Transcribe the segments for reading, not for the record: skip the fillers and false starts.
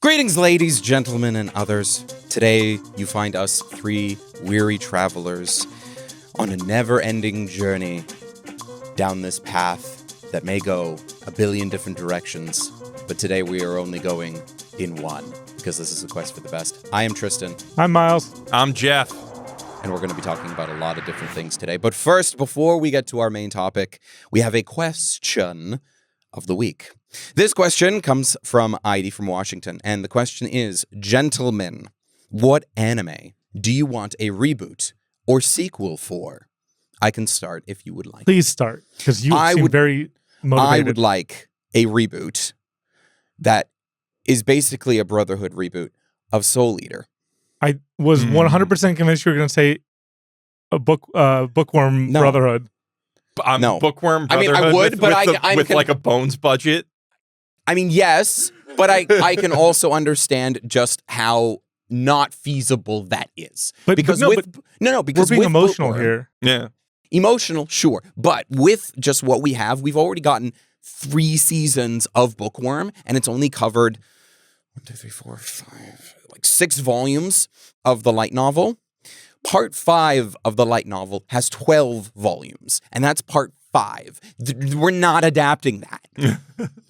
Greetings, ladies, gentlemen, and others. Today, you find us three weary travelers on a never-ending journey down this path that may go a billion different directions, but today we are only going in one, because this is a quest for the best. I am Tristan. I'm Miles. I'm Geoff. And we're going to be talking about a lot of different things today. But first, before we get to our main topic, we have a question of the week. This question comes from Heidi from Washington, and the question is, gentlemen, what anime do you want a reboot or sequel for? I can start if you would like. Please start, because you seem very motivated. I would like a reboot that is basically a Brotherhood reboot of Soul Eater. I was 100% convinced you were going to say a Bookworm Brotherhood. No. Bookworm Brotherhood. I mean, I would, but with like a Bones budget. I mean, yes, but I can also understand just how not feasible that is. Because we're being emotional here. Yeah. Emotional, sure. But with just what we have, we've already gotten 3 seasons of Bookworm, and it's only covered 6 volumes of the light novel. Part 5 of the light novel has 12 volumes, and that's part 5. We're not adapting that.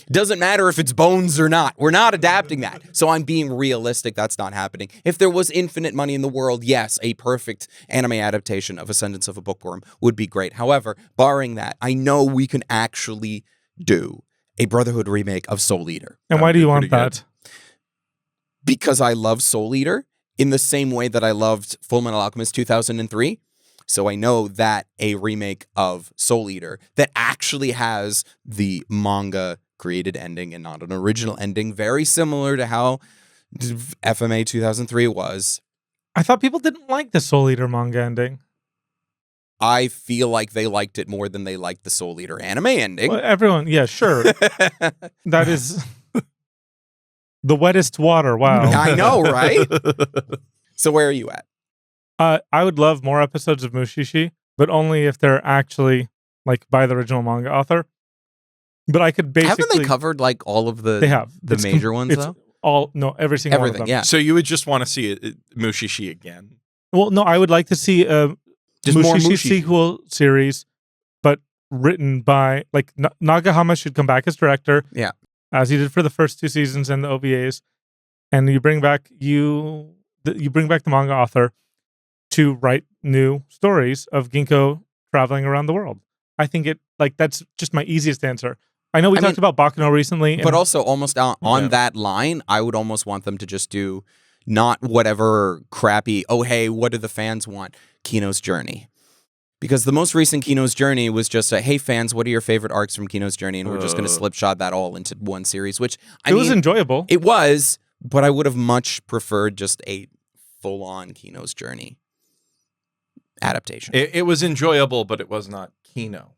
Doesn't matter if it's Bones or not. We're not adapting that. So I'm being realistic. That's not happening. If there was infinite money in the world, yes, a perfect anime adaptation of Ascendance of a Bookworm would be great. However, barring that, I know we can actually do a Brotherhood remake of Soul Eater. And why do you want that? Because I love Soul Eater in the same way that I loved Fullmetal Alchemist 2003. So I know that a remake of Soul Eater that actually has the manga created ending and not an original ending, very similar to how FMA 2003 was. I thought people didn't like the Soul Eater manga ending. I feel like they liked it more than they liked the Soul Eater anime ending. Well, everyone, yeah, sure. That is the wettest water. Wow. I know, right? So where are you at? I would love more episodes of Mushishi, but only if they're actually like by the original manga author. But I could basically... Haven't they covered like all of the, they have. The major ones though? Every single one of them. Yeah. So you would just want to see Mushishi again? Well, no, I would like to see a just more Mushishi Mushishi sequel series, but written by like Nagahama should come back as director. Yeah. As he did for the first 2 seasons and the OVAs, and you bring back the manga author to write new stories of Ginkgo traveling around the world. I think that's just my easiest answer. I know we talked about Bakuno recently. But also almost on that line, I would almost want them to just do not whatever crappy, oh, hey, what do the fans want? Kino's Journey. Because the most recent Kino's Journey was just a, hey, fans, what are your favorite arcs from Kino's Journey? And we're just going to slipshod that all into one series, which it was enjoyable. It was, but I would have much preferred just a full-on Kino's Journey adaptation. It was enjoyable, but it was not Kino.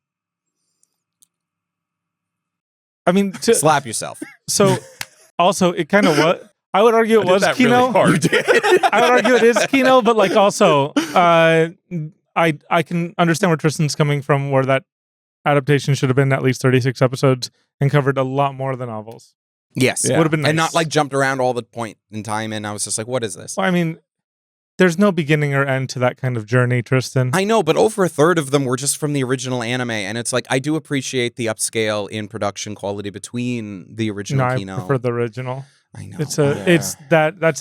I mean, slap yourself. So, also, it kind of was. I would argue it was Kino. Really You did. I would argue it is Kino, but like also, I can understand where Tristan's coming from, where that adaptation should have been at least 36 episodes and covered a lot more of the novels. Yes. Would have been nice. And not like jumped around all the point in time, and I was just like, what is this? Well, I mean, there's no beginning or end to that kind of journey, Tristan. I know, but over a third of them were just from the original anime, and it's like, I do appreciate the upscale in production quality between the original Kino. I prefer the original. I know. That's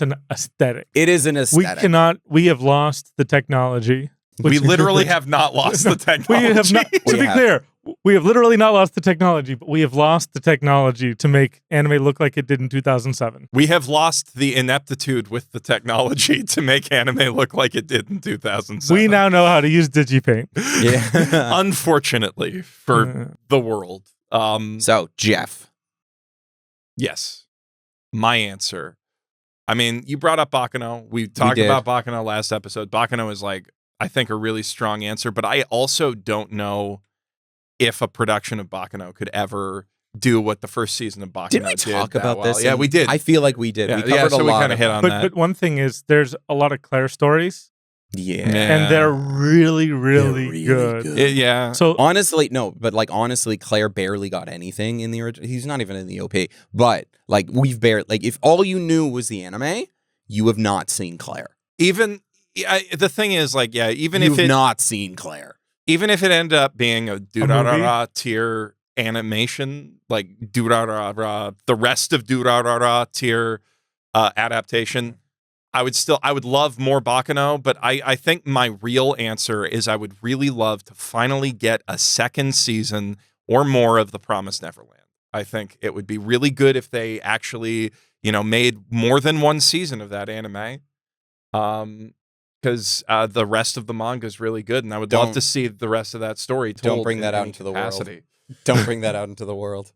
an aesthetic. It is an aesthetic. We have lost the technology. We literally have not lost the technology. We have not, to be clear, we have literally not lost the technology, but we have lost the technology to make anime look like it did in 2007. We have lost the ineptitude with the technology to make anime look like it did in 2007. We now know how to use DigiPaint. Yeah. Unfortunately for the world. So, Geoff. Yes. My answer. I mean, you brought up Bakuno. We talked about Bakuno last episode. Bakuno is like, I think, a really strong answer, but I also don't know if a production of Bakuno could ever do what the first season of Bakuno did. Did we talk about this? Yeah, we did. I feel like we did. Yeah, we covered a lot. Kind of hit on that. But one thing is, there's a lot of Claire stories Yeah. and they're really, really, good. Yeah. So honestly, no, but like honestly, Claire barely got anything in the original. He's not even in the OP. But like we've barely like if all you knew was the anime, you have not seen Claire. Even the thing is, like, yeah, even You've if it not seen Claire. even if it ended up being a Durarara tier animation, like Durarara, the rest of Durarara tier adaptation, I would love more Baccano, but I think my real answer is I would really love to finally get a second season or more of The Promised Neverland. I think it would be really good if they actually, made more than one season of that anime. Because the rest of the manga is really good, and I would love to see the rest of that story told. Don't bring that out into the world. Don't bring that out into the world.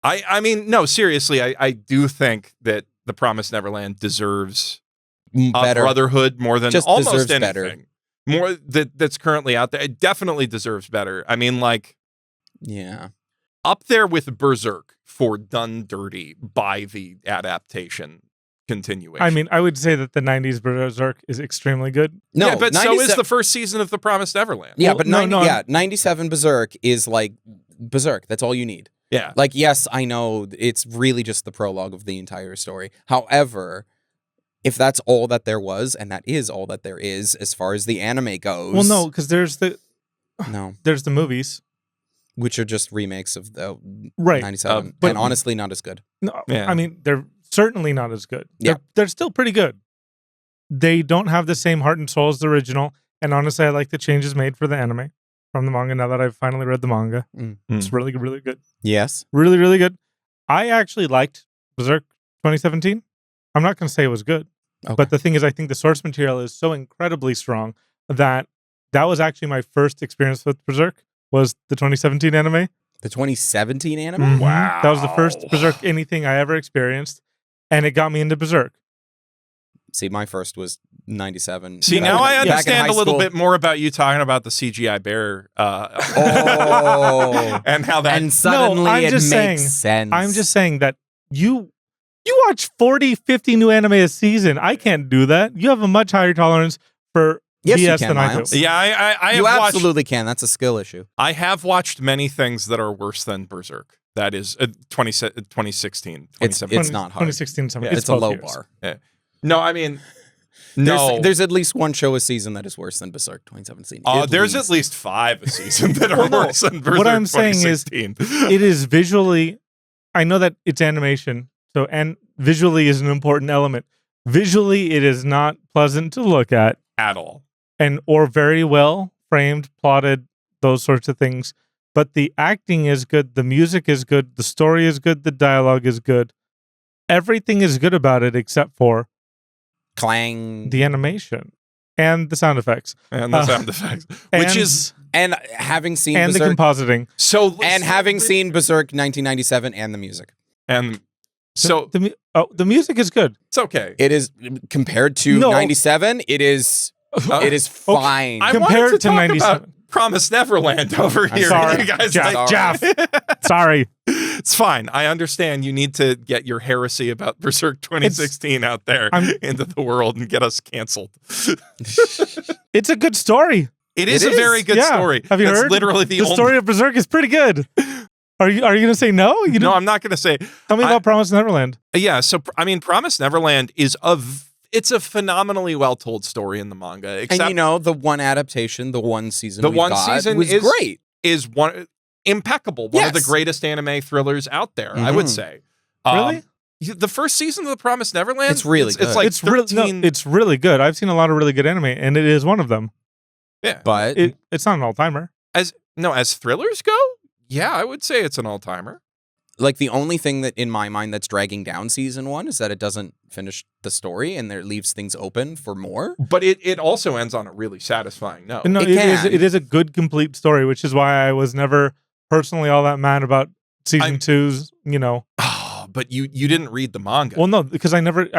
I mean, no, seriously, I do think that The Promised Neverland deserves Better. a brotherhood more than Just almost deserves anything. better. More that's currently out there. It definitely deserves better. I mean, like, Yeah. up there with Berserk for done dirty by the adaptation continuation. I mean, I would say that the 90s Berserk is extremely good. No, yeah, but so is the first season of The Promised Neverland. Yeah, Well, but no, 97 Berserk is like Berserk. That's all you need. Yeah. Like, yes, I know it's really just the prologue of the entire story. However, if that's all that there was, and that is all that there is as far as the anime goes. Well, no, because there's the movies, which are just remakes of the right? 97, but and honestly, not as good. No, Yeah. I mean they're certainly not as good. Yeah. They're still pretty good. They don't have the same heart and soul as the original, and honestly, I like the changes made for the anime from the manga. Now that I've finally read the manga, it's really, really good. Yes, Really, really good. I actually liked Berserk 2017. I'm not going to say it was good, okay. but the thing is, I think the source material is so incredibly strong that was actually my first experience with Berserk was the 2017 anime. The 2017 anime? Mhm. Wow. That was the first Berserk anything I ever experienced, and it got me into Berserk. See, my first was 97. See, Back now in- I back in understand high a little school. bit more about you talking about the CGI bear Oh. and how that And suddenly I'm it just makes saying- sense. I'm just saying that you watch 40, 50 new anime a season. I can't do that. You have a much higher tolerance for Yes, you BS can, than I Miles. do. Yeah, I You have watched, absolutely can. That's a skill issue. I have watched many things that are worse than Berserk. That is 2016. It's 2017. not hard. 2016, Yeah, It's a low 12 years. bar. No, I mean, no. There's at least one show a season that is worse than Berserk 2017. There's at least 5 a season that are no. worse than Berserk. What I'm saying is, 2016. It is visually. I know that it's animation, and visually is an important element. Visually, it is not pleasant to look at, at all. or very well framed, plotted, those sorts of things. But the acting is good, the music is good, the story is good, the dialogue is good. Everything is good about it except for Clang. the animation and the sound effects. And the sound effects. Which is And having seen and the Berserk, compositing. so and having seen Berserk 1997 and the music. and so The music is good. it's okay. It is compared to No. 97, it is fine. I Compared wanted to to talk 97. about Promised Neverland over here. sorry. You guys, Jeff. Sorry. It's fine. I understand you need to get your heresy about Berserk 2016 out there into the world and get us canceled. It's a good story. It is It a very is. good Yeah. story. Have you That's heard? literally the only story of Berserk is pretty good. Are you going to say no? You No, don't- I'm not going to say. Tell me about Promised Neverland. Yeah, so I mean, Promised Neverland is it's a phenomenally well told story in the manga. Except and the one adaptation, the one season, The we one got season was is- great. is one impeccable, one of the Yes. greatest anime thrillers out there. I would Mhm. say. Really? The first season of the Promised Neverland, It's really It's good. like It's really 13. it's really good. I've seen a lot of really good anime, and it is one of them. Yeah, But It's not an all timer. as thrillers go, yeah, I would say it's an all timer. like the only thing that in my mind that's dragging down season 1 is that it doesn't finish the story and there leaves things open for more. But it also ends on a really satisfying note. No, It it is can. a good complete story, which is why I was never personally all that mad about season 2's. Oh, but you didn't read the manga. Well, no, because I never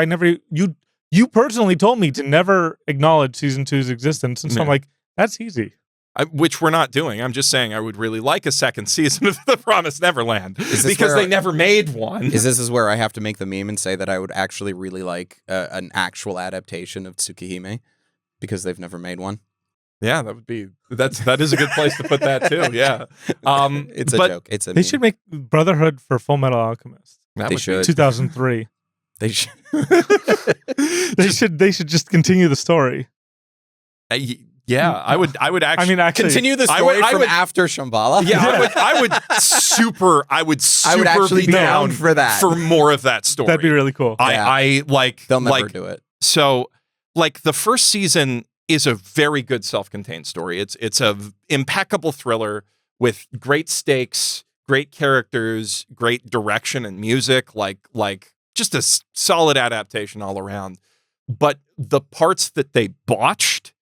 you personally told me to never acknowledge season 2's existence, and so I'm Yeah. like, that's easy. Which we're not doing. I'm just saying I would really like a second season of The Promised Neverland this because where they never made one. This is where I have to make the meme and say that I would actually really like an actual adaptation of Tsukihime. because they've never made one. Yeah, that is a good place to put that too. Yeah, It's a joke. It's a They meme. should make Brotherhood for Full Metal Alchemist. They should. 2003. They should. They should just continue the story. Yeah, I would actually. I mean, actually, Continue the story from after Shambhala. Yeah, I would super actually be down for that. for more of that story. That'd be really cool. I like. They'll never do it. So, like, the first season is a very good self-contained story. It's a impeccable thriller with great stakes, great characters, great direction and music. Like just a solid adaptation all around. But the parts that they botched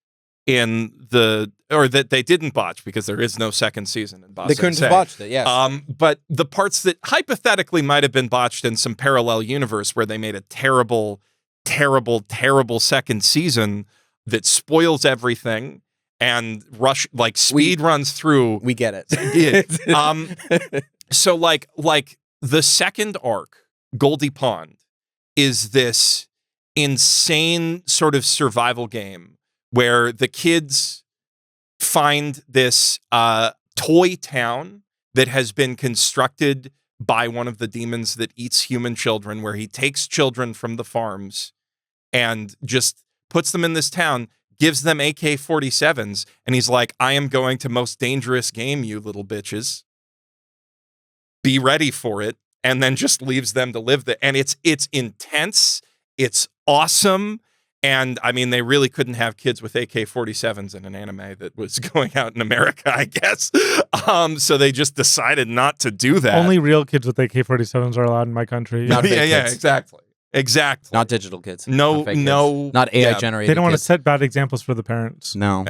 that they didn't botch, because there is no second season in Boss They couldn't have botched it, yes. But the parts that hypothetically might have been botched in some parallel universe where they made a terrible, terrible, terrible second season that spoils everything and speed runs through. We get it. So like the second arc, Goldie Pond, is this insane sort of survival game where the kids find this toy town that has been constructed by one of the demons that eats human children, where he takes children from the farms and just puts them in this town, gives them AK-47s, and he's like, I am going to most dangerous game, you little bitches. Be ready for it. And then just leaves them to live there. And it's intense. It's awesome. And I mean, they really couldn't have kids with AK-47s in an anime that was going out in America, I guess. So they just decided not to do that. Only real kids with AK-47s are allowed in my country. Not fake yeah, kids. exactly. Not digital kids. No, not fake no, kids. Not AI generated. They don't want to kids. set bad examples for the parents. No.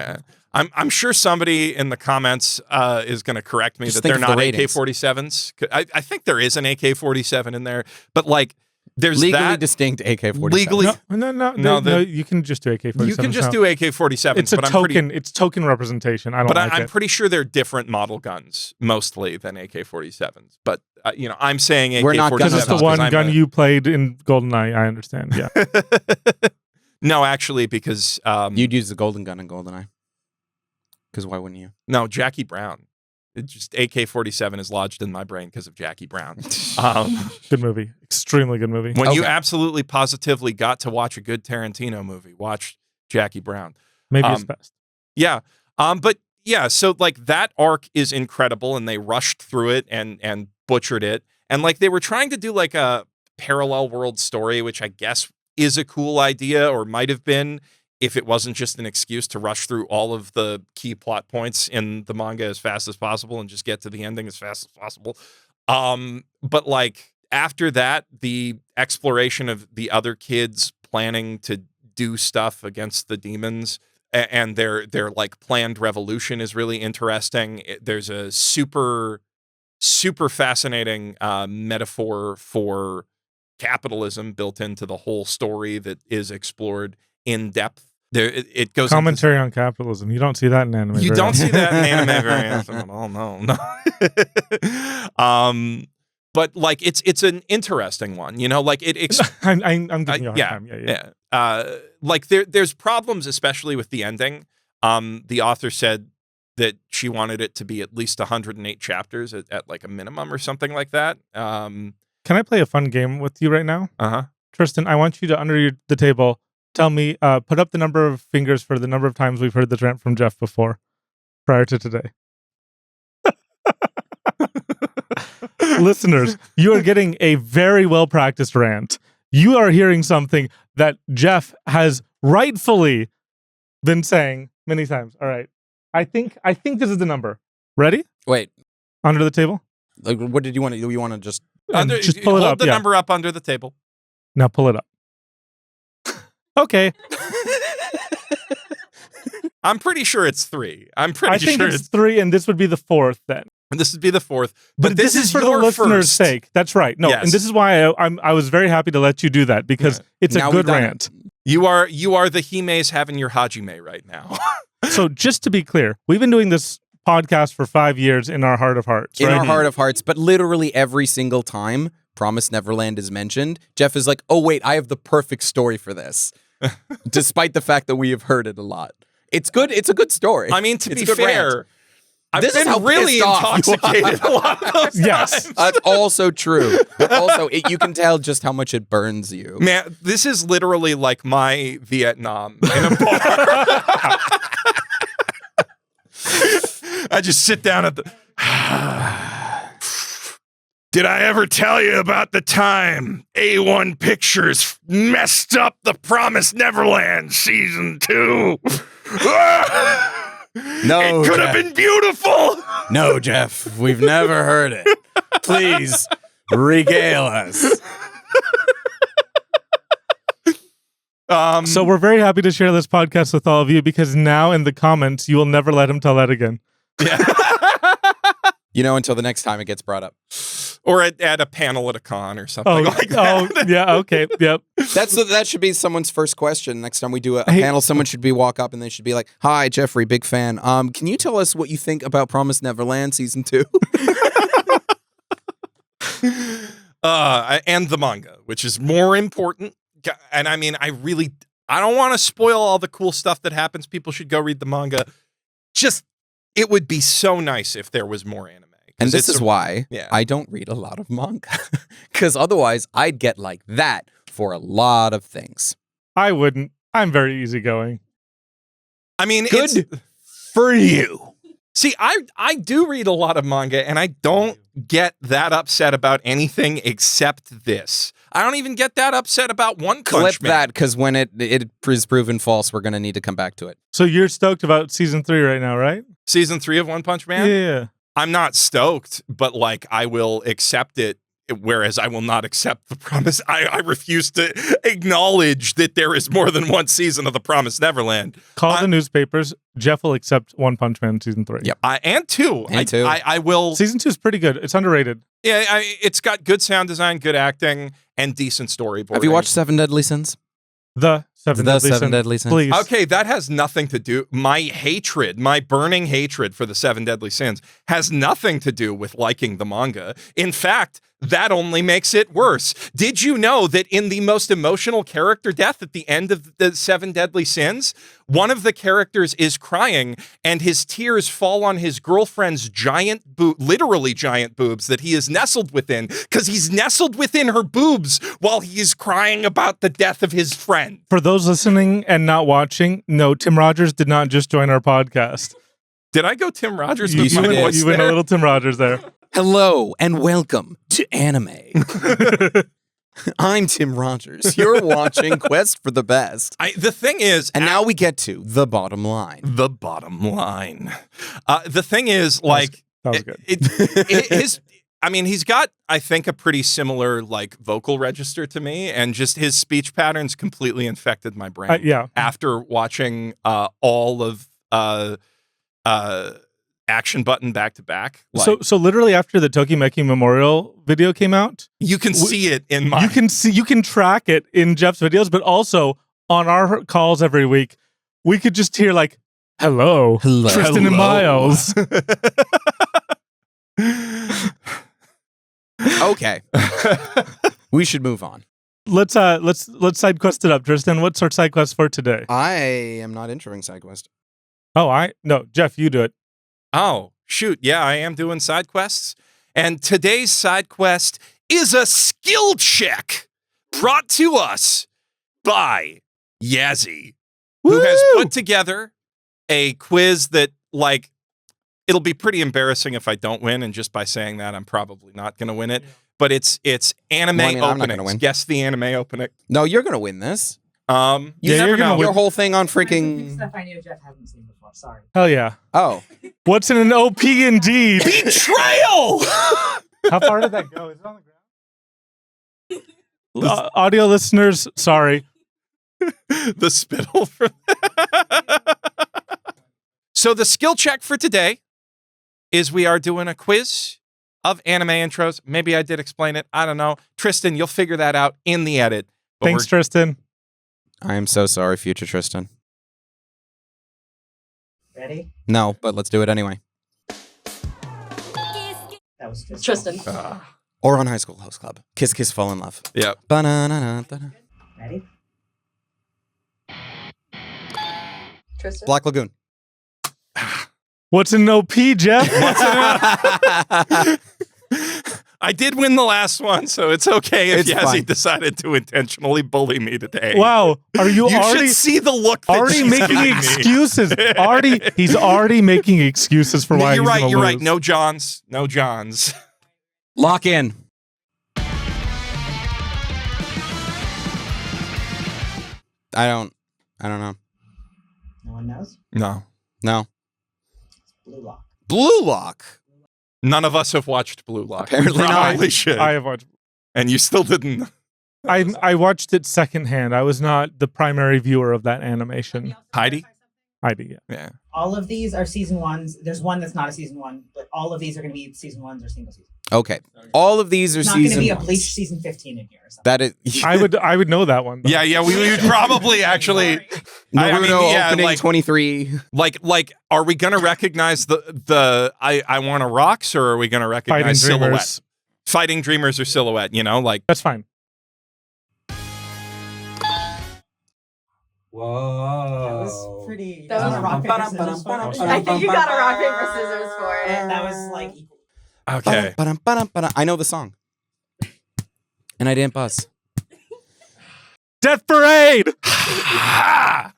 I'm sure somebody in the comments is going to correct me Just that think they're of the not ratings. AK-47s. I think there is an AK-47 in there, but like there's Legally that distinct AK-47. legally. No, you can just do AK-47s. You can just now. do AK-47s. It's a but token. It's token representation. I don't like I'm it. pretty sure they're different model guns mostly than AK-47s. But I'm saying AK-47s We're not Because it's the Because one gun you played in GoldenEye. I understand. Yeah. No, actually, because You'd use the golden gun in GoldenEye. Because why wouldn't you? no, Jackie Brown. It just AK-47 is lodged in my brain because of Jackie Brown. Good movie. Extremely good movie. When you absolutely positively got to watch a good Tarantino movie, watch Jackie Brown. Maybe it's best. Yeah. But yeah, so like that arc is incredible, and they rushed through it and butchered it. And like they were trying to do like a parallel world story, which I guess is a cool idea, or might have been, if it wasn't just an excuse to rush through all of the key plot points in the manga as fast as possible and just get to the ending as fast as possible. But like after that, the exploration of the other kids planning to do stuff against the demons and their like planned revolution is really interesting. There's a super fascinating metaphor for capitalism built into the whole story that is explored in depth. There, it goes Commentary on capitalism. You don't see that in anime. You don't see that in anime very often at all. No. But like it's an interesting one. Like it. I'm giving you a hard time. Yeah. Like there's problems, especially with the ending. The author said that she wanted it to be at least 108 chapters at like a minimum or something like that. Can I play a fun game with you right now? Uh-huh. Tristan, I want you to, under the table, tell me, put up the number of fingers for the number of times we've heard the rant from Geoff before, prior to today. Listeners, you are getting a very well-practiced rant. You are hearing something that Geoff has rightfully been saying many times. All right. I think this is the number. Ready? Wait. Under the table? Like, what did you want to do? You want to just... just pull it up. Hold the number up under the table. Now pull it up. Okay. I'm pretty sure it's 3. I think it's 3, and this would be the 4th then. And this would be the 4th. But this is for the listener's sake. That's right. No, yes. And this is why I was very happy to let you do that, because it's a good rant. You are the Hime's having your Hajime right now. So just to be clear, we've been doing this podcast for 5 years in our heart of hearts. In our heart of hearts, but literally every single time Promised Neverland is mentioned, Geoff is like, oh wait, I have the perfect story for this. despite the fact that we have heard it a lot. It's good. It's a good story. I mean, to It's be a good fair, rant. I've This is been how really pissed off you intoxicated a lot of those Yes. times. That's also true. But also, you can tell just how much it burns you. Man, this is literally like my Vietnam in a bar. I just sit down at the... Did I ever tell you about the time A1 Pictures messed up the Promised Neverland season 2? No, it could have Geoff. been beautiful. No, Geoff, we've never heard it. Please regale us. So we're very happy to share this podcast with all of you because now in the comments, you will never let him tell that again. Until the next time it gets brought up. Or at a panel at a con or something like that. Yeah, okay, yep. That should be someone's first question. Next time we do a panel, someone should walk up and they should be like, "Hi, Jeffrey, big fan. Can you tell us what you think about Promised Neverland season 2?" And the manga, which is more important. And I mean, I don't want to spoil all the cool stuff that happens. People should go read the manga. It would be so nice if there was more anime. And this is why yeah. I don't read a lot of manga. Because otherwise, I'd get like that for a lot of things. I wouldn't. I'm very easygoing. I mean, Good for you. See, I do read a lot of manga, and I don't get that upset about anything except this. I don't even get that upset about One Punch Clip Man. that, because when it is proven false, we're going to need to come back to it. So you're stoked about season 3 right now, right? Season 3 of One Punch Man? Yeah. I'm not stoked, but like I will accept it, whereas I will not accept the promise. I refuse to acknowledge that there is more than one season of the Promised Neverland. Call the newspapers. Jeff will accept One Punch Man season 3. Yep. And 2. And 2. I will. Season 2 is pretty good. It's underrated. Yeah, it's got good sound design, good acting, and decent storyboarding. Have you watched Seven Deadly Sins? The Seven Deadly Sins. Please. Okay, that has nothing to do. My burning hatred for the Seven Deadly Sins has nothing to do with liking the manga. In fact, that only makes it worse. Did you know that in the most emotional character death at the end of the Seven Deadly Sins, one of the characters is crying and his tears fall on his girlfriend's literally giant boobs that he is nestled within because he's nestled within her boobs while he is crying about the death of his friend. For those listening and not watching, no, Tim Rogers did not just join our podcast. Did I go Tim Rogers You with my voice went a there? little Tim Rogers there. Hello and welcome to anime. I'm Tim Rogers. You're watching Quest for the Best. The thing is, And now we get to the bottom line. the bottom line. The thing is, like, That was good. he's got, I think, a pretty similar like vocal register to me, and just his speech patterns completely infected my brain. Yeah. After watching all of Action Button back to back, So literally after the Tokimeki Memorial video came out, you can see it in my. you can track it in Jeff's videos, but also on our calls every week, we could just hear like, hello. Tristan and Miles. Okay. We should move on. Let's side quest it up, Tristan. What's our side quest for today? I am not introing sideQuest. No, Jeff, you do it. Oh, shoot. Yeah, I am doing side quests. And today's side quest is a skill check brought to us by Yazy, who has put together a quiz that, like, it'll be pretty embarrassing if I don't win. And just by saying that, I'm probably not going to win it. But it's anime I'm not gonna openings. win. Guess the anime opening. No, you're going to win this. You Yeah, never you're gonna know. Your whole thing on freaking... Stuff I knew Geoff hasn't seen before. Sorry. Hell yeah. Oh. What's in an OP indeed? Betrayal! How far did that go? Is it on the ground? Audio listeners, sorry. The spittle from So the skill check for today is we are doing a quiz of anime intros. Maybe I did explain it. I don't know. Tristan, you'll figure that out in the edit. But Thanks, Tristan. I am so sorry, future Tristan. Ready? No, but let's do it anyway. That was Tristan. Or on High School Host Club. Kiss, kiss, fall in love. Yeah. Ba-na-na-na-na-na. Ready? Tristan? Black Lagoon. What's an OP, Geoff? I did win the last one, so it's okay if It's Yazy fine. decided to intentionally bully me today. Wow, are you, You already should see the look that already she's making giving me. excuses? He's already making excuses for No, why you're he's right. gonna You're right. lose. No Johns. No Johns. Lock in. I don't know. No one knows? No. No. It's Blue Lock. Blue Lock. None of us have watched Blue Lock. Apparently we not. probably should. I have watched. And you still didn't. I watched it secondhand. I was not the primary viewer of that animation. Heidi? Heidi, yeah. Yeah. All of these are season ones. There's one that's not a season one, but all of these are going to be season ones or single season. Okay. All of these are It's not going to season be a ones. Bleach season 15 in here or something. That is I would know that one. though. Yeah, we would probably actually Naruto yeah, opening like- 23. like are we gonna recognize the I Wanna Rocks, or are we gonna Fighting recognize Silhouette? Dreamers. Fighting Dreamers or Silhouette, you know? Like That's fine. Whoa. That was pretty. That was a rock, paper, scissors for it. I think you got a rock, paper, scissors for it. That was like equal. okay. I know the song. And I didn't buzz. Death Parade! I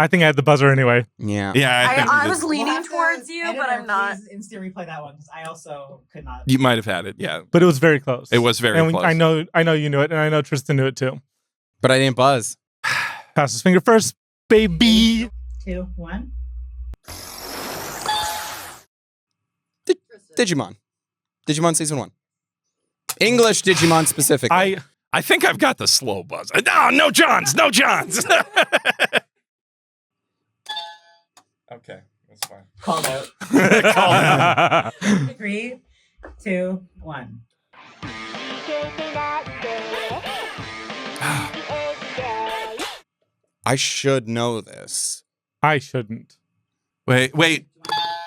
think I had the buzzer anyway. Yeah. Yeah, I think I you was did. leaning We'll have to towards you, edit but or I'm not. Please instant replay that one because I also could not. You might have had it, yeah. But it was very close. It was very and close. I know you knew it, and I know Tristan knew it too. But I didn't buzz. Pass his finger first, baby. 2, 1. Digimon. Digimon season 1. English Digimon specifically. I think I've got the slow buzz. No Johns, no Johns. Okay, that's fine. Called out. Call out. 3, 2, 1. I should know this. I shouldn't. Wait.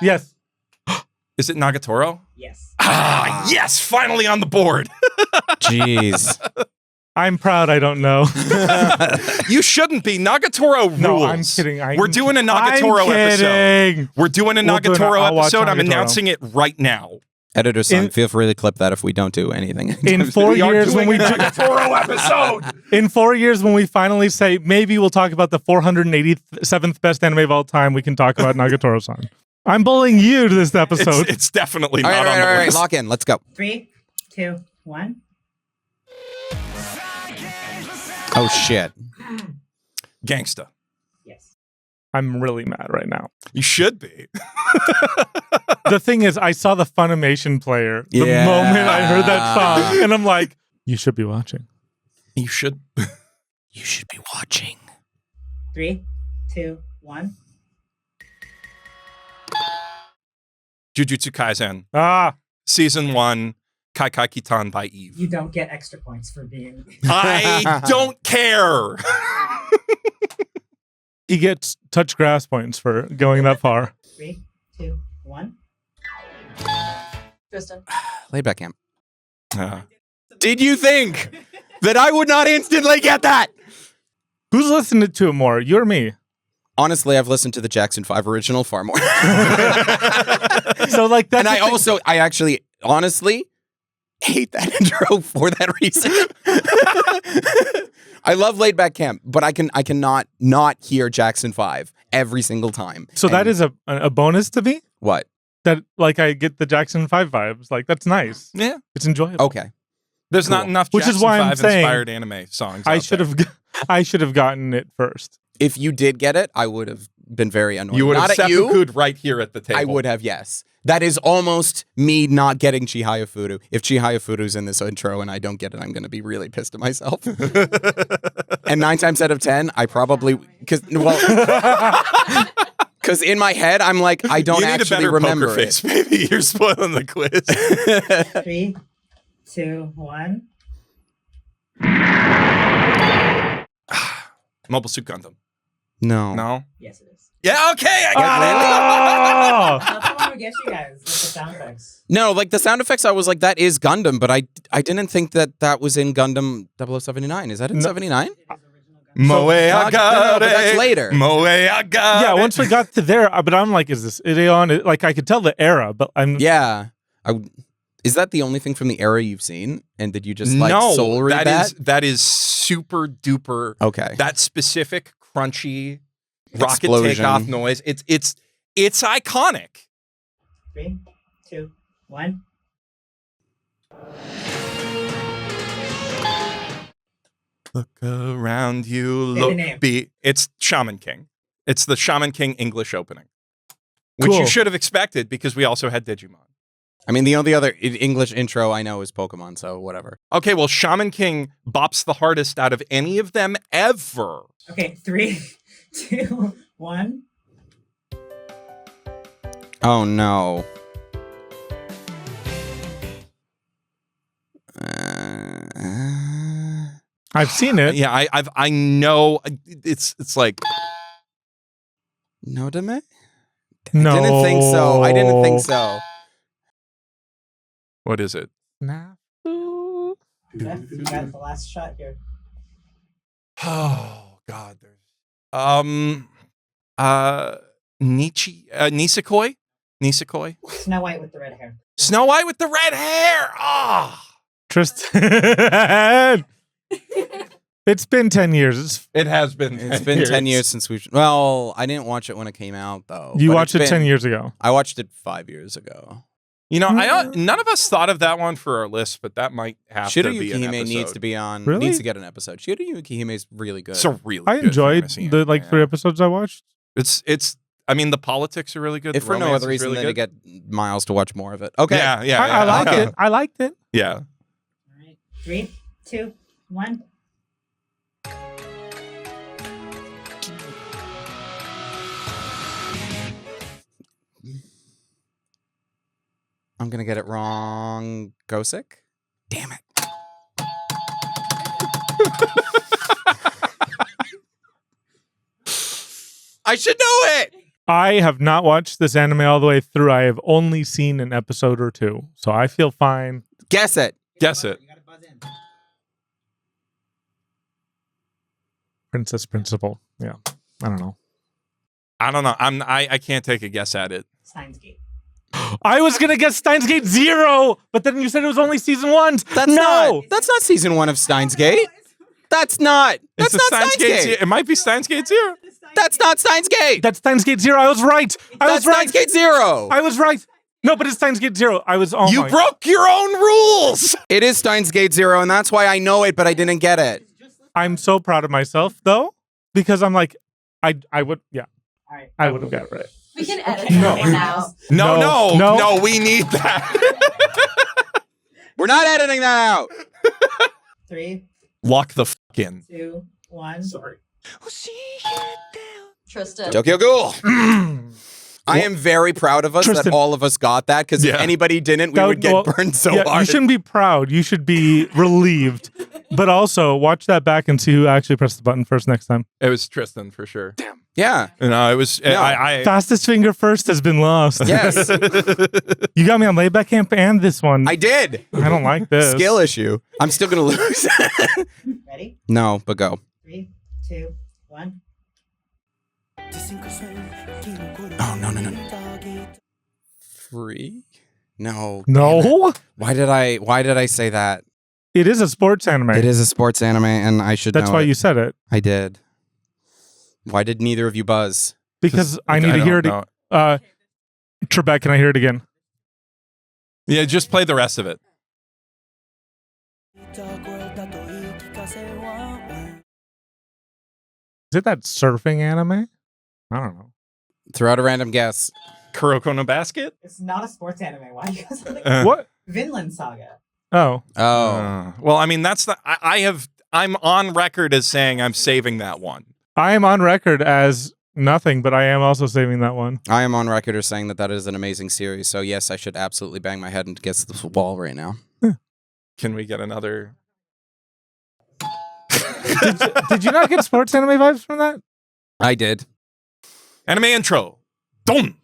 Yes. Is it Nagatoro? Yes. Yes, finally on the board. Jeez. I'm proud I don't know. You shouldn't be. Nagatoro rules. No, I'm kidding. We're doing a Nagatoro I'm episode. kidding. We're doing a We'll do it. Nagatoro I'll watch episode. I'm Nagatoro. announcing it right now. Editor son, In- feel free to clip that if we don't do anything. In 4 We are years, when doing we a do, Nagatoro episode. in 4 years, when we finally say maybe we'll talk about the 487th best anime of all time, we can talk about Nagatoro-san. I'm bullying you to this episode. It's definitely all not on the right, list. lock in. Let's go. 3, 2, 1. Oh, shit. Gangsta. Yes. I'm really mad right now. You should be. The thing is, I saw the Funimation player the Yeah. moment I heard that song, and I'm like, you should be watching. You should. You should be watching. 3, 2, 1. Jujutsu Kaisen, Ah, Season 1, Kai Kai Kitan by Eve. You don't get extra points for being. I don't care. he gets touch grass points for going that far. 3, 2, 1. Tristan. Laid back camp. Did you think that I would not instantly get that? Who's listened to it more, you or me? Honestly, I've listened to the Jackson 5 original far more. So like that, And I actually, honestly, hate that intro for that reason. I love Laid Back Camp, but I cannot not hear Jackson 5 every single time. So that And is a bonus to me. what? That like I get the Jackson 5 vibes. Like that's nice. Yeah. It's enjoyable. Okay. There's not Cool. enough Which is Jackson why I'm 5 saying inspired anime songs. I out should there. have I should have gotten it first. If you did get it, I would have been very annoyed. You would have not at you. seppuku'd right here at the table. I would have, yes. That is almost me not getting Chihaya Furu. If Chihaya Furu's in this intro and I don't get it, I'm going to be really pissed at myself. And 9 times out of 10, I probably because in my head I'm like I don't You need actually a better remember poker face. Maybe you're spoiling the quiz. 3, 2, 1. Mobile Suit Gundam. No. No. Yes, it is. Yeah. Okay. I got Oh! That's the one we get you guys with the sound effects. No, like the sound effects, I was like, that is Gundam, but I didn't think that was in Gundam 0079. Is that in No. 79? It is original Gundam. Moe agare. No, but that's later. Moe agare. Yeah, once we got to there, but I'm like, is this Ideon? Like, I could tell the era, but I'm Yeah. Is that the only thing from the era you've seen? And did you just like soul read that? That is super duper. Okay. That specific crunchy rocket Explosion. takeoff noise. It's iconic. 3, 2, 1. Look around you. Say the name. It's Shaman King. It's the Shaman King English opening, which Cool. you should have expected because we also had Digimon. I mean, the only other English intro I know is Pokemon, so whatever. Okay, well, Shaman King bops the hardest out of any of them ever. Okay, 3, 2, 1. Oh no. I've seen it. Yeah, I know. It's like Nodame? No, Didn't think so. I didn't think so. what is it? Nah. You got the last shot here. Oh God, there's Nisekoi. Snow White with the red hair. Snow White with the red hair. Ah, Tristan. It's been 10 years. it has been. It's been 10 years since we've... Well, I didn't watch it when it came out, though. You but watched it it's 10 been- years ago. I watched it 5 years ago. You know, none of us thought of that one for our list, but that might have to be an Shirayuki Hime episode. needs to be on... Really? Needs to get an episode. Shirayuki Hime is really good. It's a really. I good enjoyed fantasy the anime, 3 episodes I watched. It's. I mean, the politics are really good. if the for no romance other is reason really than to good. get Miles to watch more of it. Okay. Yeah, I liked okay. it. I liked it. Yeah. All right. 3, 2, 1. I'm going to get it wrong. Gosek? Damn it. I should know it. I have not watched this anime all the way through. I have only seen an episode or 2. So I feel fine. Guess it. Guess it. You gotta buzz in. Princess Principal. Yeah. I don't know. I don't know. I can't take a guess at it. Steins Gate. I was going to guess Steins Gate 0, but then you said it was only season 1. That's no. That's not season 1 of Steins Gate. That's not. That's It's not a Steins Gate. Zero. It might be Steins Gate 0. That's not Steins Gate. That's Steins Gate 0. I was right. I was That's right. Steins Gate 0. I was right. No, but it's Steins Gate 0. I was You broke your own rules. It is Steins Gate 0, and that's why I know it, but I didn't get it. I'm so proud of myself though, because I'm like, I would, yeah, All right. I would have got it right. We can edit No. it out. No, we need that. We're not editing that out. 3, Lock the fuck in. 2, 1. Sorry. Tristan. Tokyo Ghoul. I am very proud of us that Tristan. all of us got that, because if Yeah. anybody didn't, we That would would- get well, burned so Yeah, hard. you shouldn't be proud. You should be relieved. But also watch that back and see who actually pressed the button first next time. It was Tristan for sure. Damn. Yeah. No, it was. No. I Fastest finger first has been lost. Yes. You got me on layback camp and this one. I did. I don't like this. Skill issue. I'm still going to lose. Ready? No, but go. 3, 2, 1. Oh, no. Free? No. No, Why did I say that? it is a sports anime. It is a sports anime, and I should That's know why it. you said it. I did. Why did neither of you buzz? Because I need to hear it. know. Trebek, can I hear it again? Yeah, just play the rest of it. Is it that surfing anime? I don't know. Throw out a random guess. Kuroko no Basket. It's not a sports anime. Why do you guys think What? Vinland Saga? Oh, Oh. Well, I mean, that's the. I'm on record as saying I'm saving that one. I am on record as nothing, but I am also saving that one. I am on record as saying that that is an amazing series. So yes, I should absolutely bang my head against the wall right now. Can we get another? Did you not get sports anime vibes from that? I did. Anime intro. Done.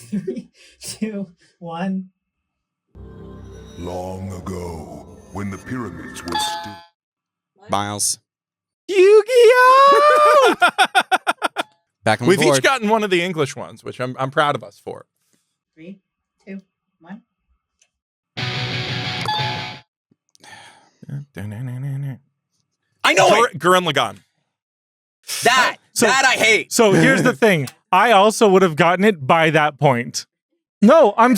3, 2, 1. Long ago, when the pyramids were still... Miles. Yu-Gi-Oh! Back on We've the board. each gotten one of the English ones, which I'm proud of us for. 3, 2, 1. I know it. Gurren Lagann. That I hate. So here's the thing. I also would have gotten it by that point. No, I'm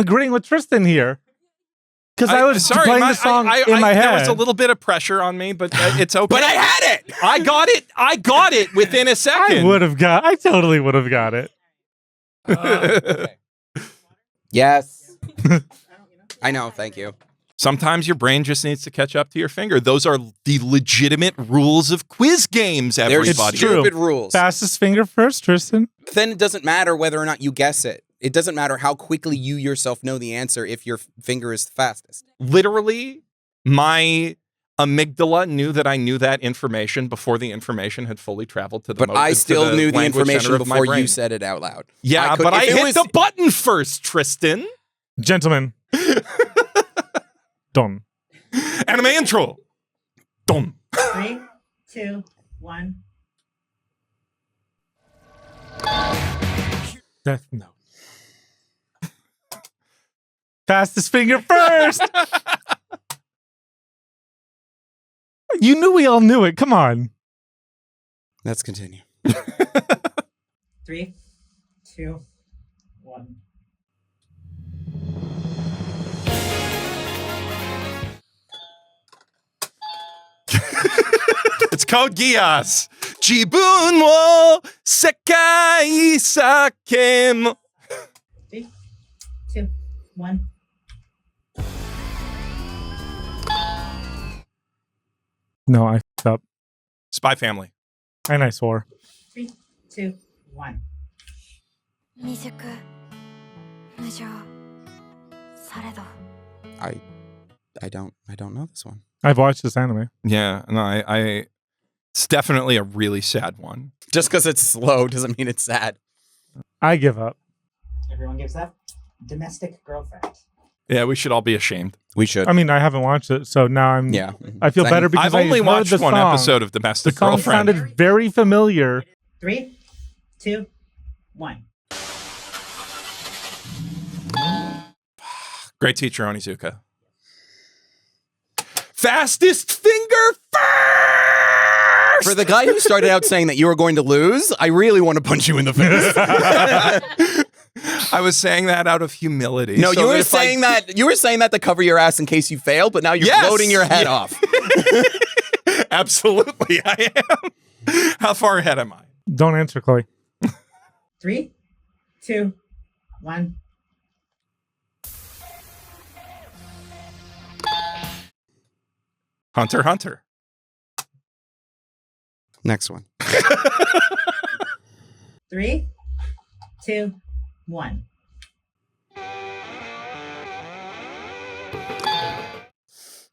agreeing with Tristan here. Because I was playing the song in my head. There was a little bit of pressure on me, but it's okay. But I had it. I got it within a second. I totally would have got it. Okay. Yes. I know. Thank you. Sometimes your brain just needs to catch up to your finger. Those are the legitimate rules of quiz games, everybody. There's stupid rules. Fastest finger first, Tristan. Then it doesn't matter whether or not you guess it. It doesn't matter how quickly you yourself know the answer if your finger is the fastest. Literally, my amygdala knew that I knew that information before the information had fully traveled to the But I still knew the language information center of my before brain. you said it out loud. Yeah, but I hit the button first, Tristan. Gentlemen. Done. Anime intro. Done. 3, 2, 1. Death Note. Fastest finger first. You knew we all knew it. Come on. Let's continue. 3, 2, 1. It's called Geass. Jibun wo sekai sakemo. 3, 2, 1. No, I f***ed up. Spy Family. And I swore. 3, 2, 1. 未熟無情されど I don't know this one. I've watched this anime. Yeah, no, it's definitely a really sad one. Just because it's slow doesn't mean it's sad. I give up. Everyone gives up. Domestic girlfriend. Yeah, we should all be ashamed. We should. I mean, I haven't watched it, so now I'm. Yeah. I feel Same. better because I've only heard watched the one song. episode of The Domestic song Girlfriend. sounded very familiar. 3, 2, 1. Great teacher, Onizuka. Fastest finger first! For the guy who started out saying that you were going to lose, I really want to punch you in the face. I was saying that out of humility. No, so you were that if saying that you were saying that to cover your ass in case you fail, but now you're Yes! floating your head off. Absolutely, I am. How far ahead am I? Don't answer, Chloe. 3, 2, 1. Hunter x Hunter. Next one. 3, 2, 1.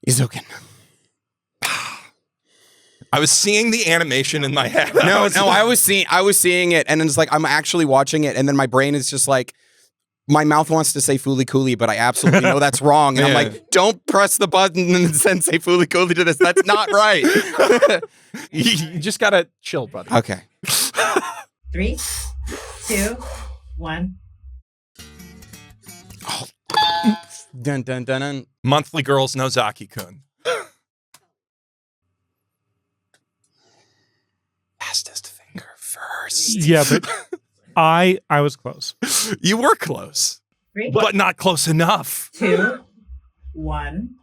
Izuken. I was seeing the animation in my head. No, I was seeing it, and then it's like I'm actually watching it, and then my brain is just like, my mouth wants to say Fooly Cooley, but I absolutely know that's wrong. And I'm like, don't press the button and then say Fooly Cooley to this. That's not right. You just gotta chill, brother. Okay. 3, 2, 1. Dun dun dun dun. Monthly Girls Nozaki-kun. Fastest finger first. Yeah, but I was close. You were close, 3, but not close enough. 2, 1.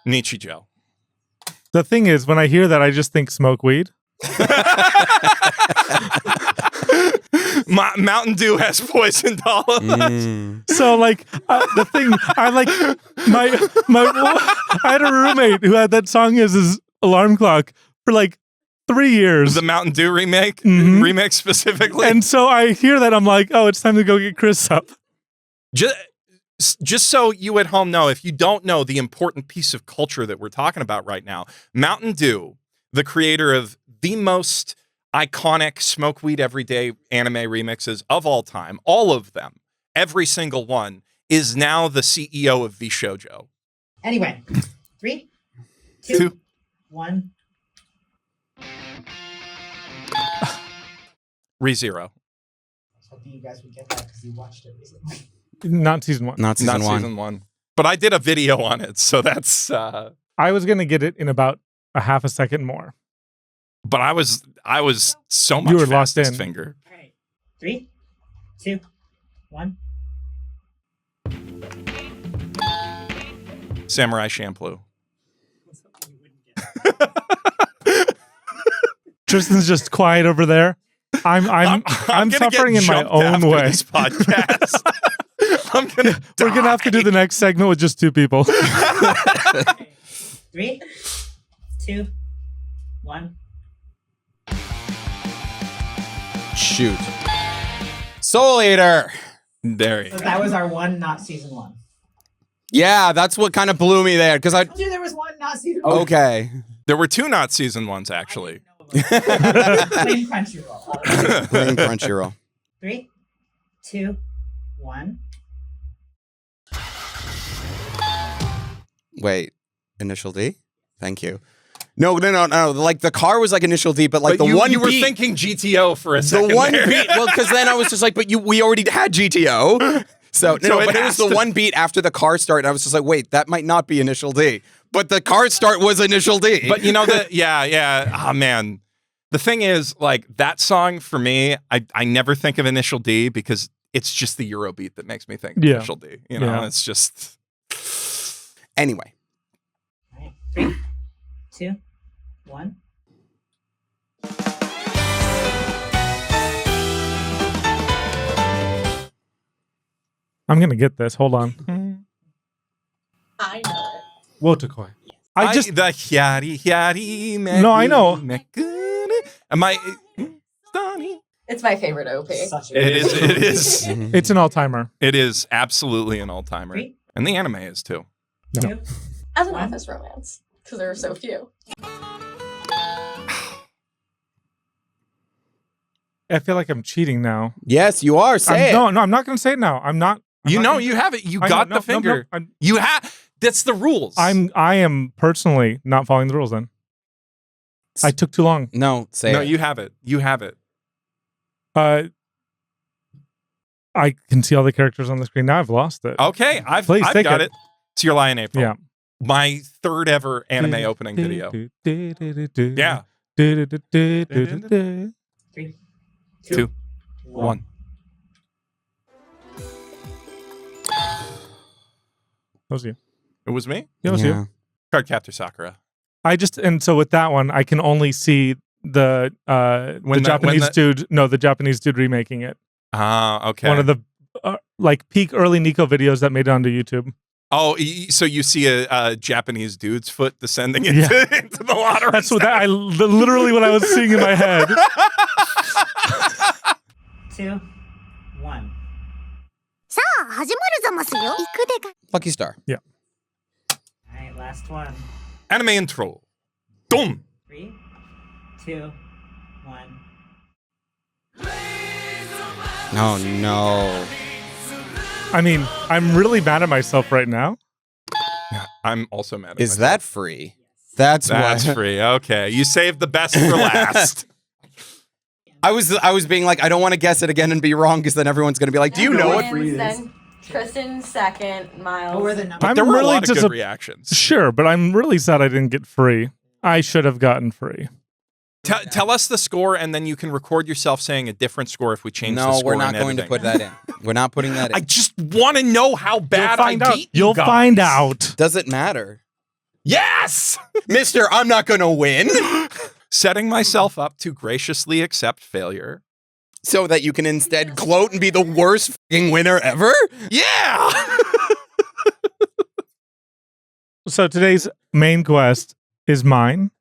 Nichijou. The thing is, when I hear that, I just think smoke weed. Mountain Dew has poisoned all of us. So, like, the thing, I like I had a roommate who had that song as his alarm clock for like 3 years. The Mountain Dew remake? Mhm. Remake specifically? And so I hear that, I'm like, oh, it's time to go get Chris up. Just so you at home know, if you don't know the important piece of culture that we're talking about right now, Mountain Dew, the creator of the most iconic smoke weed everyday anime remixes of all time, all of them, every single one, is now the CEO of V Shoujo. Anyway, 3, 2, 1. ReZero. I was hoping you guys would get that because you watched it recently. Not season 1. Not season Not one. season 1. But I did a video on it, so that's I was gonna get it in about a half a second more. but I was so much You were locked fastest in. finger. All right. 3, 2, 1. Samurai Champloo. I was hoping you wouldn't get that. Tristan's just quiet over there. I'm gonna suffering get in my jumped own after way. This podcast. I'm gonna We're gonna have to do the next segment with just 2 people. Okay. 3, 2, 1. Shoot. Soul Eater. There you So go. that was our one, not season 1. Yeah, that's what kind of blew me there because I. I told you there was one, not season 1. Okay. There were 2 not season 1s actually. Blame Crunchyroll. Blame Crunchyroll. 3, 2, 1. Wait, initial D? Thank you. No. Like the car was like initial D, but like But the one you were beat, thinking GTO for a second. the one there. beat. Well, because then I was just like, but we already had GTO. So So no, it but it has was the to- one beat after the car start. And I was just like, wait, that might not be initial D. But the car start was initial D. But you know that, yeah. Oh man, the thing is, like that song for me, I never think of Initial D because it's just the Eurobeat that makes me think of Yeah. Initial D. You know, Yeah. it's just anyway, All right. 3, 2, 1. I'm gonna get this. Hold on. I know it. Wotakoi. I just the hyari No, I know. Am I? It's my favorite OP. Such a It is. It is. it's an all timer. It is absolutely an all timer, 3, and the anime is too. 2. As an One. office romance, because there are so few. I feel like I'm cheating now. yes, you are. Say it. No, I'm not gonna say it now. I'm not. I'm You not know, gonna- you have it. You I know, got no, the finger. No, You have. That's the rules. I am personally not following the rules. Then I took too long. No, say No, it. you have it. You have it. I can see all the characters on the screen now. I've lost it. Okay, I've Please I've take got it. it. It's your lie in April. Yeah. My third ever anime opening video. Yeah. 3, 2, 2, 1. 1. That was you. It was me. Yeah, that was you. Cardcaptor Sakura. And so with that one, I can only see the When Japanese the- dude. No, the Japanese dude remaking it. Ah, okay. One of the like peak early Nico videos that made it onto YouTube. Oh, so you see a Japanese dude's foot descending into, Yeah. into the water. That's what literally what I was seeing in my head. 2, 1. さあ始まるざますよ行くでか Lucky Star. All right, last one. Anime intro. Dum. 3, 2, 1. Oh no. I mean, I'm really mad at myself right now. I'm also mad at Is myself. that free? That's That's what. free. Okay. You saved the best for last. I was being like, I don't want to guess it again and be wrong because then everyone's gonna be like, do you know what free is? Then Tristan second, Miles. What were the numbers? I'm there were really a lot of just good reactions. Sure, but I'm really sad I didn't get free. I should have gotten free. Tell us the score, and then you can record yourself saying a different score if we change the No, score. we're not in going to editing. put that in. We're not putting that in. I just want to know how bad I beat you You'll guys. find out. Does it matter? Yes! Mister, I'm not gonna win. Setting myself up to graciously accept failure. So that you can instead gloat and be the worst fucking winner ever? Yeah! So today's main quest is mine.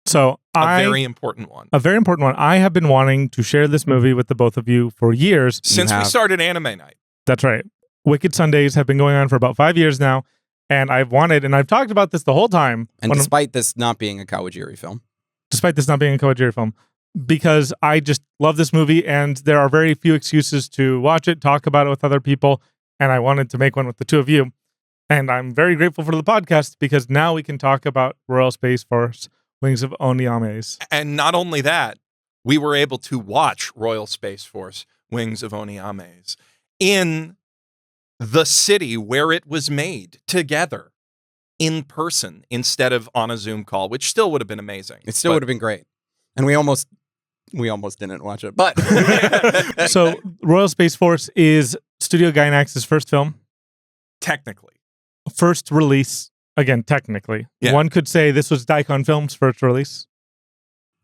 So A very important one. a very important one. I have been wanting to share this movie with the both of you for years. Since we have. started Anime Night. That's right. Wicked Sundays have been going on for about 5 years now. And I've talked about this the whole time. And when- despite this not being a Kawajiri film. despite this not being a Kawajiri film, because I just love this movie and there are very few excuses to watch it, talk about it with other people. And I wanted to make one with the two of you. And I'm very grateful for the podcast because now we can talk about Royal Space Force Wings of Honnêamise. And not only that, we were able to watch Royal Space Force Wings of Honnêamise in the city where it was made together in person instead of on a Zoom call, which still would have been amazing. It still would have been great. And we almost didn't watch it. But So Royal Space Force is Studio Gainax's first film. Technically. First release. Again, technically. Yeah. One could say this was Daikon Films' first release.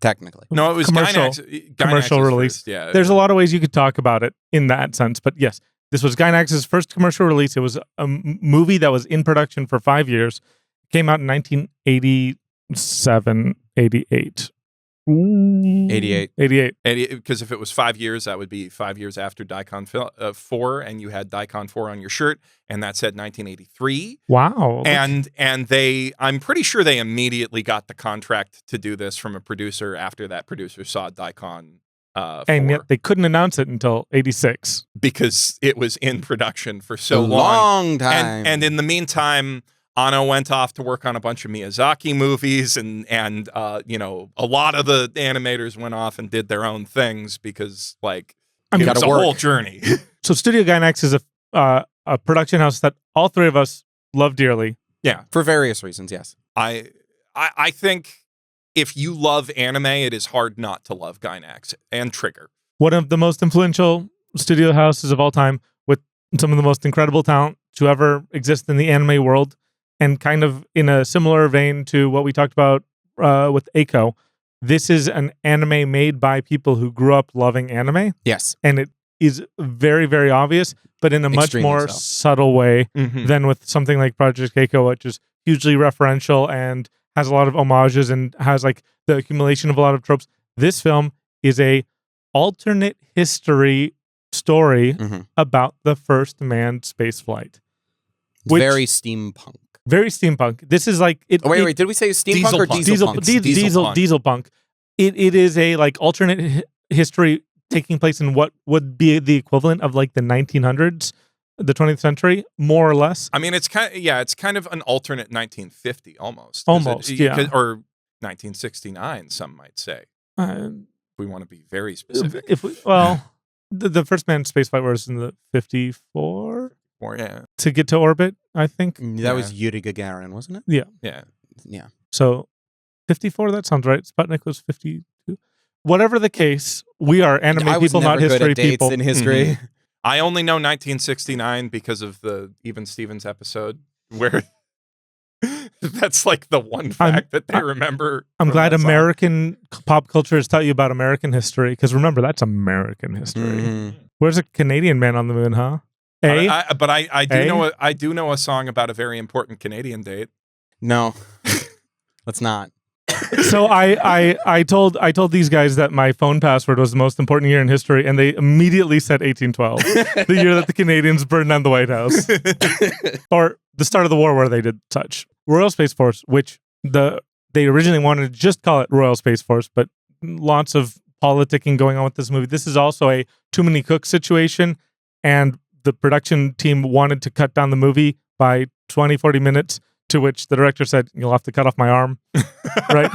technically. No, it was Commercial Gainax's release. first, yeah. There's a lot of ways you could talk about it in that sense. But yes, this was Gainax's first commercial release. It was a movie that was in production for 5 years. Came out in 1987, 88. 88. 88. Because if it was 5 years, that would be 5 years after Daikon 4, and you had Daikon 4 on your shirt, and that said 1983. Wow. And I'm pretty sure they immediately got the contract to do this from a producer after that producer saw Daikon 4. And yet they couldn't announce it until 86. Because it was in production for so A long time. And in the meantime, Anno went off to work on a bunch of Miyazaki movies, and you know, a lot of the animators went off and did their own things because, like, it was a whole journey. So Studio Gainax is a production house that all three of us love dearly. Yeah, for various reasons. Yes, I think if you love anime, it is hard not to love Gainax and Trigger. One of the most influential studio houses of all time, with some of the most incredible talent to ever exist in the anime world. And kind of in a similar vein to what we talked about with Eiko, this is an anime made by people who grew up loving anime. Yes. And it is very, very obvious, but in a much more subtle way than with something like Project Eiko, which is hugely referential and has a lot of homages and has like the accumulation of a lot of tropes. This film is a alternate history story about the first manned space flight. Very steampunk. Very steampunk. This is like it. Oh, wait. Did we say steampunk or dieselpunk? Dieselpunk. It is a like alternate history taking place in what would be the equivalent of like the 1900s, the 20th century, more or less. I mean, it's kind of an alternate 1950 almost. Yeah. Or 1969, some might say. We want to be very specific. The first manned spaceflight was in the 54. Yeah. To get to orbit, I think. That was Yuri Gagarin, wasn't it? Yeah. Yeah. So 54, that sounds right. Sputnik was 52. Whatever the case, we are anime people, not history people. In history. I only know 1969 because of the Even Stevens episode where that's like the one fact that they remember. I'm glad American pop culture has taught you about American history, because remember, that's American history. Where's a Canadian man on the moon, huh? I do know a song about a very important Canadian date. No, let's not. So I told these guys that my phone password was the most important year in history, and they immediately said 1812, the year that the Canadians burned down the White House, or the start of the war where they did such. Royal Space Force, which they originally wanted to just call it Royal Space Force, but lots of politicking going on with this movie. This is also a too many cooks situation, and the production team wanted to cut down the movie by 20, 40 minutes, to which the director said, "You'll have to cut off my arm." Right?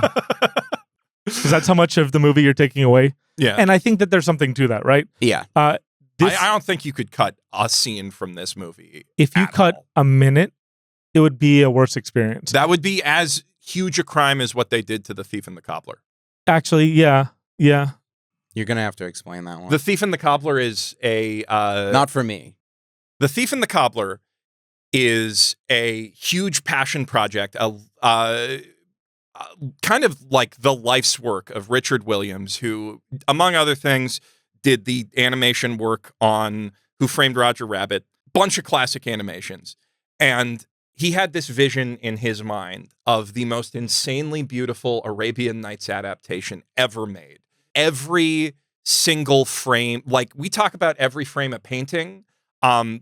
Because that's how much of the movie you're taking away. Yeah. And I think that there's something to that, right? Yeah. I don't think you could cut a scene from this movie. If you cut a minute, it would be a worse experience. That would be as huge a crime as what they did to The Thief and the Cobbler. Actually, yeah. You're going to have to explain that one. The Thief and the Cobbler is a... Not for me. The Thief and the Cobbler is a huge passion project, kind of like the life's work of Richard Williams, who, among other things, did the animation work on Who Framed Roger Rabbit, bunch of classic animations. And he had this vision in his mind of the most insanely beautiful Arabian Nights adaptation ever made. Every single frame, like we talk about every frame a painting,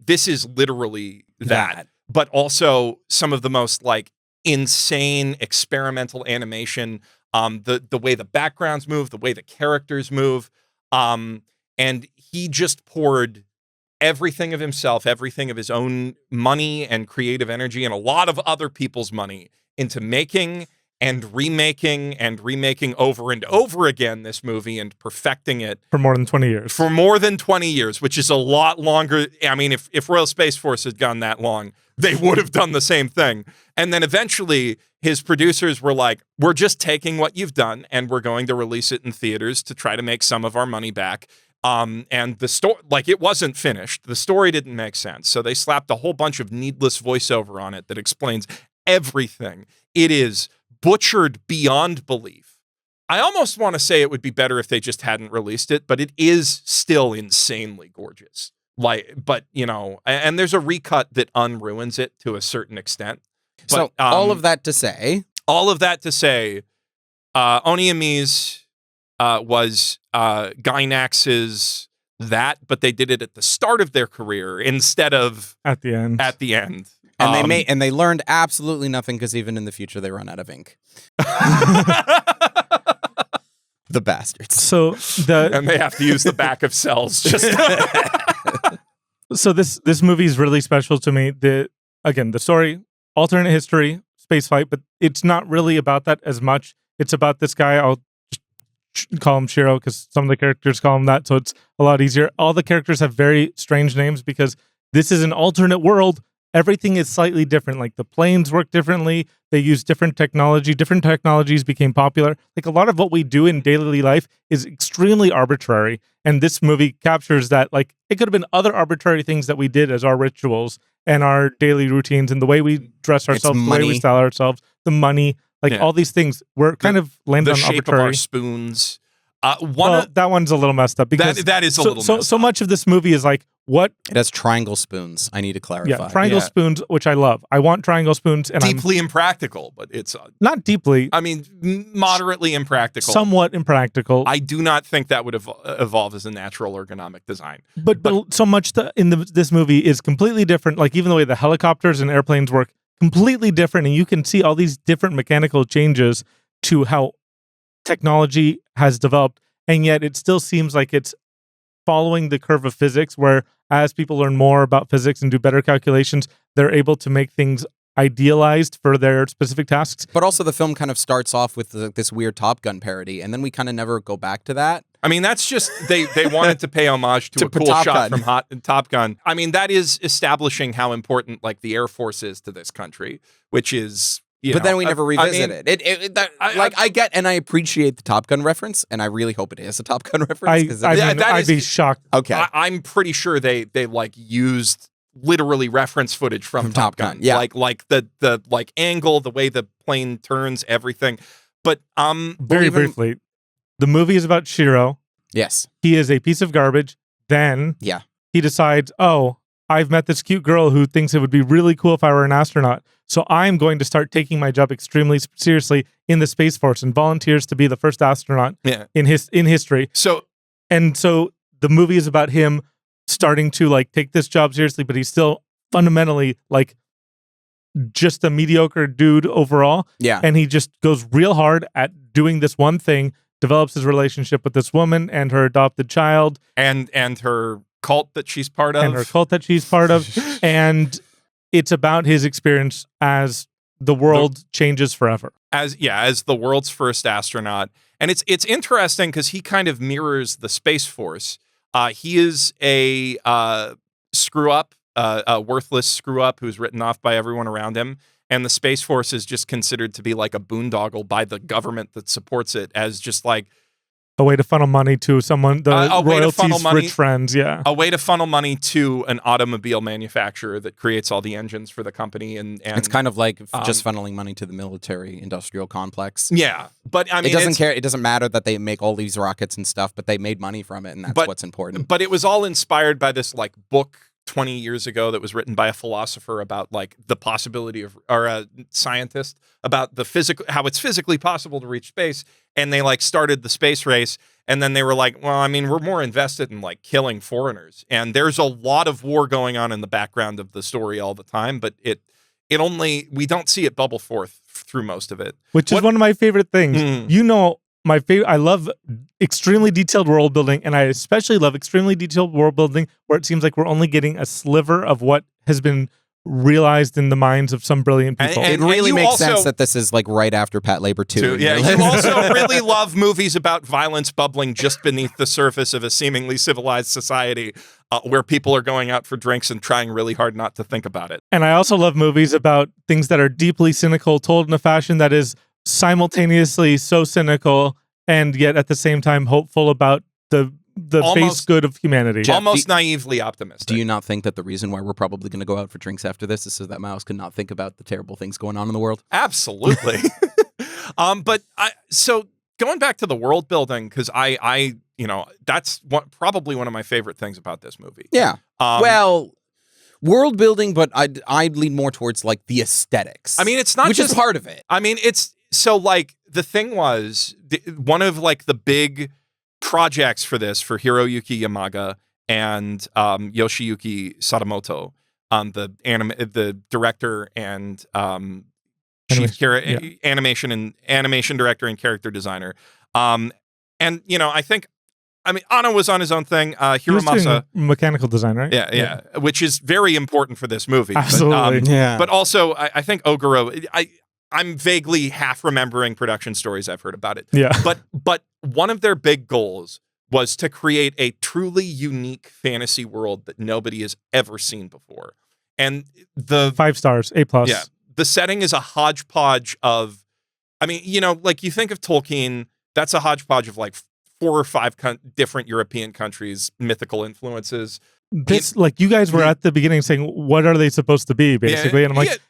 this is literally that. But also some of the most like insane experimental animation, the way the backgrounds move, the way the characters move, and he just poured everything of himself, everything of his own money and creative energy, and a lot of other people's money into making and remaking over and over again this movie and perfecting it For more than 20 years. for more than 20 years, which is a lot longer. I mean, if Royal Space Force had gone that long, they would have done the same thing. And then eventually his producers were like, we're just taking what you've done and we're going to release it in theaters to try to make some of our money back. And the story, like, it wasn't finished. The story didn't make sense. So they slapped a whole bunch of needless voiceover on it that explains everything. It is butchered beyond belief. I almost want to say it would be better if they just hadn't released it, but it is still insanely gorgeous. Like, but you know, and there's a recut that unruins it to a certain extent. But, So all of that to say, Honnêamise was Gainax's that, but they did it at the start of their career instead of At the end. and they learned absolutely nothing because even in the future they run out of ink. The bastards. So and they have to use the back of cells. Just So this movie is really special to me. The story, alternate history, space fight, but it's not really about that as much. It's about this guy. I'll just call him Shiro because some of the characters call him that, so it's a lot easier. All the characters have very strange names because this is an alternate world. Everything is slightly different. Like the planes work differently. They use different technology. Different technologies became popular. Like a lot of what we do in daily life is extremely arbitrary. And this movie captures that. Like it could have been other arbitrary things that we did as our rituals and our daily routines and the way we dress ourselves, the way we style ourselves, the money, all these things were kind of landed on arbitrary. The shape of our spoons. That one's a little messed up because that is a little messed up. So much of this movie is like, what? It has triangle spoons. I need to clarify. Yeah, triangle spoons, which I love. I want triangle spoons. And deeply impractical, but it's... not deeply. I mean, moderately impractical. Somewhat impractical. I do not think that would evolve as a natural ergonomic design. But so much in this movie is completely different. Like even the way the helicopters and airplanes work, completely different. And you can see all these different mechanical changes to how technology has developed. And yet it still seems like it's following the curve of physics, where as people learn more about physics and do better calculations, they're able to make things idealized for their specific tasks. But also the film kind of starts off with this weird Top Gun parody, and then we kind of never go back to that. I mean, that's just, they wanted to pay homage to a cool shot from Top Gun. I mean, that is establishing how important like the Air Force is to this country, which is... then we never revisit it. I get and I appreciate the Top Gun reference, and I really hope it is a Top Gun reference. I'd be shocked. Okay, I'm pretty sure they like used literally reference footage from Top Gun. Yeah, like the like angle, the way the plane turns, everything. But very briefly, the movie is about Shiro. Yes, he is a piece of garbage. Then he decides, oh, I've met this cute girl who thinks it would be really cool if I were an astronaut. So I'm going to start taking my job extremely seriously in the Space Force and volunteers to be the first astronaut in history. So the movie is about him starting to like take this job seriously, but he's still fundamentally like just a mediocre dude overall. Yeah. And he just goes real hard at doing this one thing, develops his relationship with this woman and her adopted child. And her cult that she's part of. And it's about his experience as the world changes forever. As the world's first astronaut. And it's interesting because he kind of mirrors the Space Force. He is a screw-up, a worthless screw-up who's written off by everyone around him. And the Space Force is just considered to be like a boondoggle by the government that supports it as just like... a way to funnel money to someone, the royalties' rich friends, A way to funnel money to an automobile manufacturer that creates all the engines for the company. And it's kind of like just funneling money to the military-industrial complex. Yeah, but I mean... It doesn't matter that they make all these rockets and stuff, but they made money from it, and that's what's important. But it was all inspired by this like book 20 years ago that was written by a philosopher about like the possibility of, or a scientist about the how it's physically possible to reach space. And they like started the space race. And then they were like, well, I mean, we're more invested in like killing foreigners. And there's a lot of war going on in the background of the story all the time, but we don't see it bubble forth through most of it. Which is one of my favorite things. You know, my favorite. I love extremely detailed world building, and I especially love extremely detailed world building where it seems like we're only getting a sliver of what has been realized in the minds of some brilliant people. It really makes sense that this is like right after Pat Labor 2. Yeah, you also really love movies about violence bubbling just beneath the surface of a seemingly civilized society where people are going out for drinks and trying really hard not to think about it. And I also love movies about things that are deeply cynical, told in a fashion that is simultaneously so cynical and yet at the same time hopeful about the base good of humanity. Geoff, almost naively optimistic. Do you not think that the reason why we're probably going to go out for drinks after this is so that Miles can not think about the terrible things going on in the world? Absolutely. So going back to the world building, because I that's probably one of my favorite things about this movie. Yeah. Well, world building, but I'd lean more towards like the aesthetics. I mean, it's not which just is part of it. I mean, it's so like the thing was one of like the big projects for Hiroyuki Yamaga and Yoshiyuki Sadamoto, the director and animation director and character designer. And I think Anno was on his own thing. Hiromasa, mechanical design, right? Yeah, which is very important for this movie. Absolutely. But also, I think Oguro. I'm vaguely half remembering production stories I've heard about it. Yeah. But one of their big goals was to create a truly unique fantasy world that nobody has ever seen before. And 5 stars, A+. Yeah. The setting is a hodgepodge of, like you think of Tolkien, that's a hodgepodge of like 4 or 5 different European countries, mythical influences. This, like you guys were at the beginning saying, what are they supposed to be, basically? And I'm like,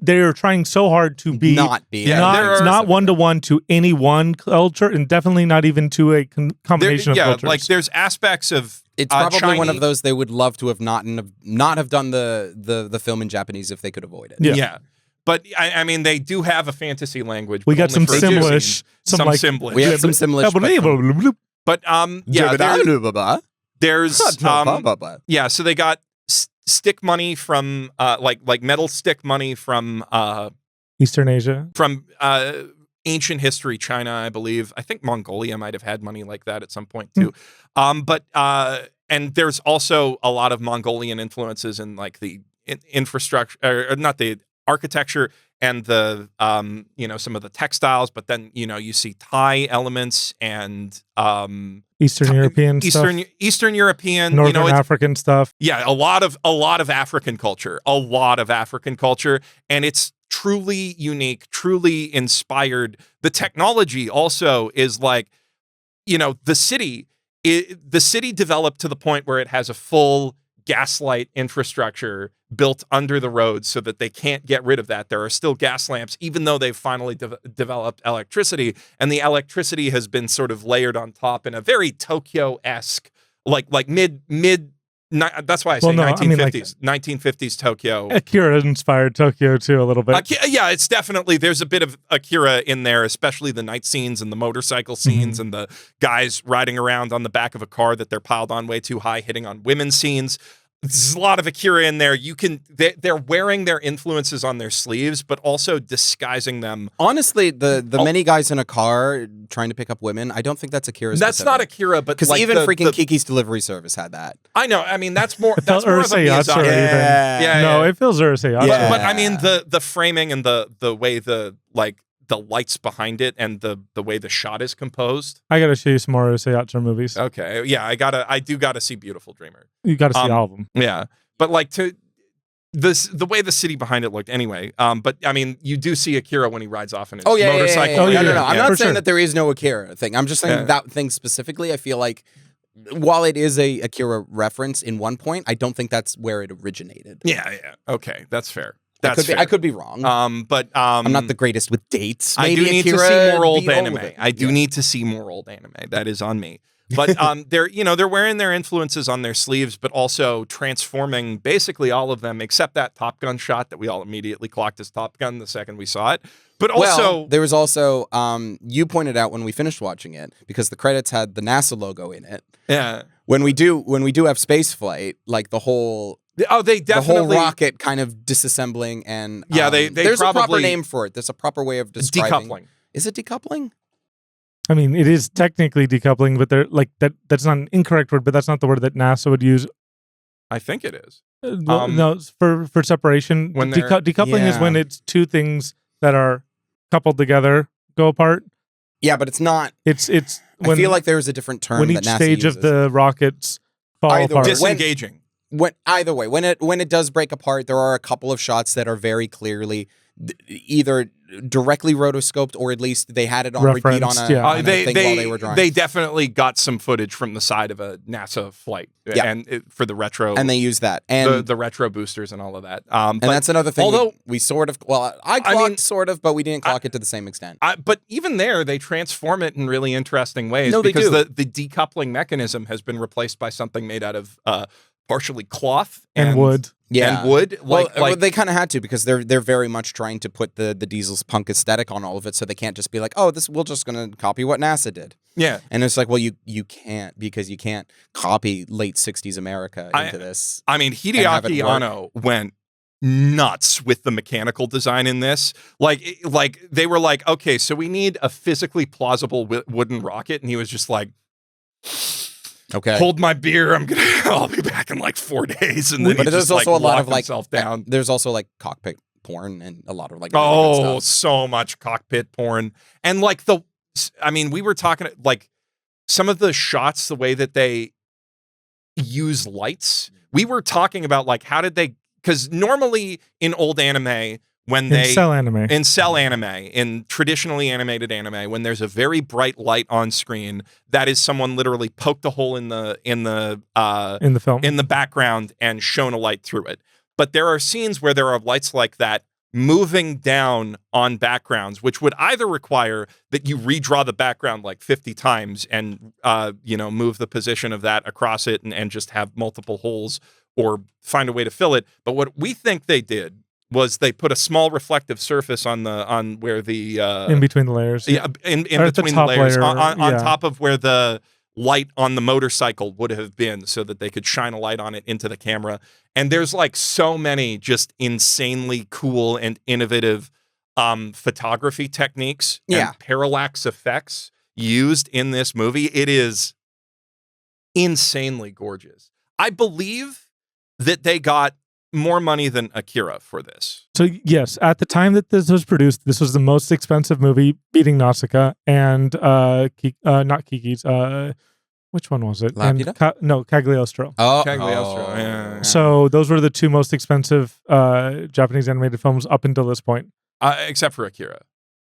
they're trying so hard to be not not one-to-one to any one culture, and definitely not even to a combination of cultures. Like there's aspects of it's probably one of those they would love to have not have done the film in Japanese if they could avoid it. Yeah. But I mean, they do have a fantasy language. We got some Simlish, some Simlish. We have some Simlish. But there's so they got stick money from like metal stick money from Eastern Asia, from ancient history, China, I believe. I think Mongolia might have had money like that at some point too. And there's also a lot of Mongolian influences in like the infrastructure, or not the architecture and the some of the textiles, but then you see Thai elements and Eastern European, Northern African stuff. Yeah, a lot of African culture, and it's truly unique, truly inspired. The technology also is like, the city developed to the point where it has a full gaslight infrastructure built under the roads so that they can't get rid of that. There are still gas lamps, even though they've finally developed electricity, and the electricity has been sort of layered on top in a very Tokyo-esque, like mid. That's why I say 1950s, 1950s Tokyo. Akira inspired Tokyo too a little bit. Yeah, it's definitely, there's a bit of Akira in there, especially the night scenes and the motorcycle scenes and the guys riding around on the back of a car that they're piled on way too high, hitting on women scenes. There's a lot of Akira in there. They're wearing their influences on their sleeves, but also disguising them. Honestly, the many guys in a car trying to pick up women, I don't think that's Akira. That's not Akira, but because like even freaking Kiki's Delivery Service had that. I know. I mean, that's more. That's more of a Miyazaki. No, it feels Urusei. Yeah. But I mean, the framing and the way the lights behind it and the way the shot is composed. I gotta show you some more Urusei movies. Okay, yeah, I do gotta see Beautiful Dreamer. You gotta see all of them. Yeah, but like the way the city behind it looked anyway. But I mean, you do see Akira when he rides off in his motorcycle. No. I'm not saying that there is no Akira thing. I'm just saying that thing specifically. I feel like while it is a Akira reference in one point, I don't think that's where it originated. Yeah. Okay, that's fair. I could be wrong. But I'm not the greatest with dates. Maybe I do need to see more old anime. I do need to see more old anime. That is on me. But they're wearing their influences on their sleeves, but also transforming basically all of them, except that Top Gun shot that we all immediately clocked as Top Gun the second we saw it. But also, there was also you pointed out when we finished watching it, because the credits had the NASA logo in it. Yeah. When we do have space flight, like the whole. They definitely, the whole rocket kind of disassembling and they there's probably, a proper name for it. There's a proper way of describing. Decoupling. Is it decoupling? I mean, it is technically decoupling, but they're like that's not an incorrect word, but that's not the word that NASA would use. I think it is. No, it's for separation. When Decoupling is when it's two things that are coupled together go apart. Yeah, but it's not. It's when, I feel like there's a different term when that each NASA stage uses. of the rockets fall Either apart. way. Disengaging. Either way, when it does break apart, there are a couple of shots that are very clearly either directly rotoscoped or at least they had it on repeat on a, yeah. on a thing while they were drawing. They definitely got some footage from the side of a NASA flight, and for the retro, and they use that and the retro boosters and all of that. And that's another thing. Although we sort of, I clocked sort of, but we didn't clock it to the same extent. But even there, they transform it in really interesting ways. No, they because do. the decoupling mechanism has been replaced by something made out of partially cloth and wood. Yeah, and wood. Well, they kind of had to because they're very much trying to put the Diesel's punk aesthetic on all of it, so they can't just be like, oh, we're just gonna copy what NASA did. Yeah, and it's like, well, you can't because you can't copy late '60s America into this. I mean, Hideaki Anno went nuts with the mechanical design in this. Like they were like, okay, so we need a physically plausible wooden rocket, and he was just like, okay, hold my beer. I'll be back in like 4 days. And then but there's also a lot of like down. There's also like cockpit porn and a lot of like so much cockpit porn and like we were talking like some of the shots, the way that they use lights. We were talking about like how did they, because normally in old anime, when they in cell anime, in traditionally animated anime, when there's a very bright light on screen, that is someone literally poked a hole in the film in the background and shone a light through it. But there are scenes where there are lights like that moving down on backgrounds, which would either require that you redraw the background like 50 times and move the position of that across it and just have multiple holes or find a way to fill it. But what we think they did was they put a small reflective surface on where the in between the layers. Yeah, in between the layers on top of where the light on the motorcycle would have been, so that they could shine a light on it into the camera. And there's like so many just insanely cool and innovative photography techniques and parallax effects used in this movie. It is insanely gorgeous. I believe that they got more money than Akira for this. So yes, at the time that this was produced, this was the most expensive movie, beating Nausicaa and not Kiki's. Which one was it? Cagliostro. Oh, Cagliostro. Yeah. So those were the two most expensive Japanese animated films up until this point, except for Akira.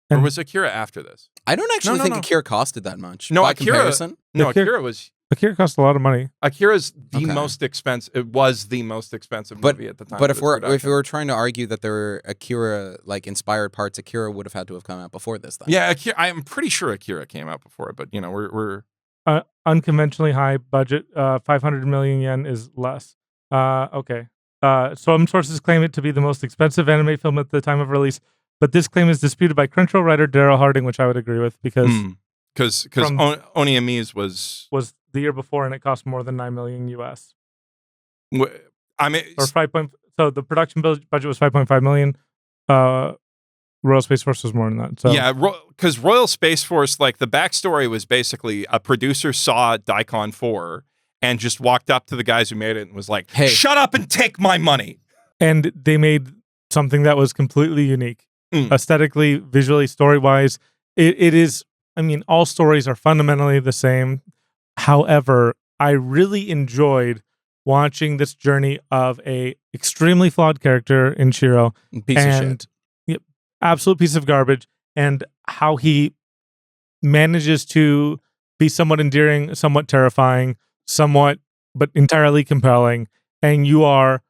Or was Akira after this? I don't actually think Akira costed that much. No, by Akira. Comparison. No, Akira cost a lot of money. Akira's the most expensive. It was the most expensive movie at the time. But if we were trying to argue that there were Akira like inspired parts, Akira would have had to have come out before this. Then. Yeah, Akira, I'm pretty sure Akira came out before it, but we're unconventionally high budget. 500 million yen is less. Okay. Some sources claim it to be the most expensive anime film at the time of release, but this claim is disputed by Crunchyroll writer Daryl Harding, which I would agree with because Honnêamise was the year before, and it cost more than 9 million US. I mean, or 5. So the production budget was 5.5 million. Royal Space Force was more than that. So yeah, because Royal Space Force, like the backstory was basically a producer saw Daikon 4 and just walked up to the guys who made it and was like, "Hey, shut up and take my money." And they made something that was completely unique, aesthetically, visually, story-wise. It is. I mean, all stories are fundamentally the same. However, I really enjoyed watching this journey of a extremely flawed character in Shiro, piece of shit. Absolute piece of garbage, and how he manages to be somewhat endearing, somewhat terrifying, but entirely compelling. And you are,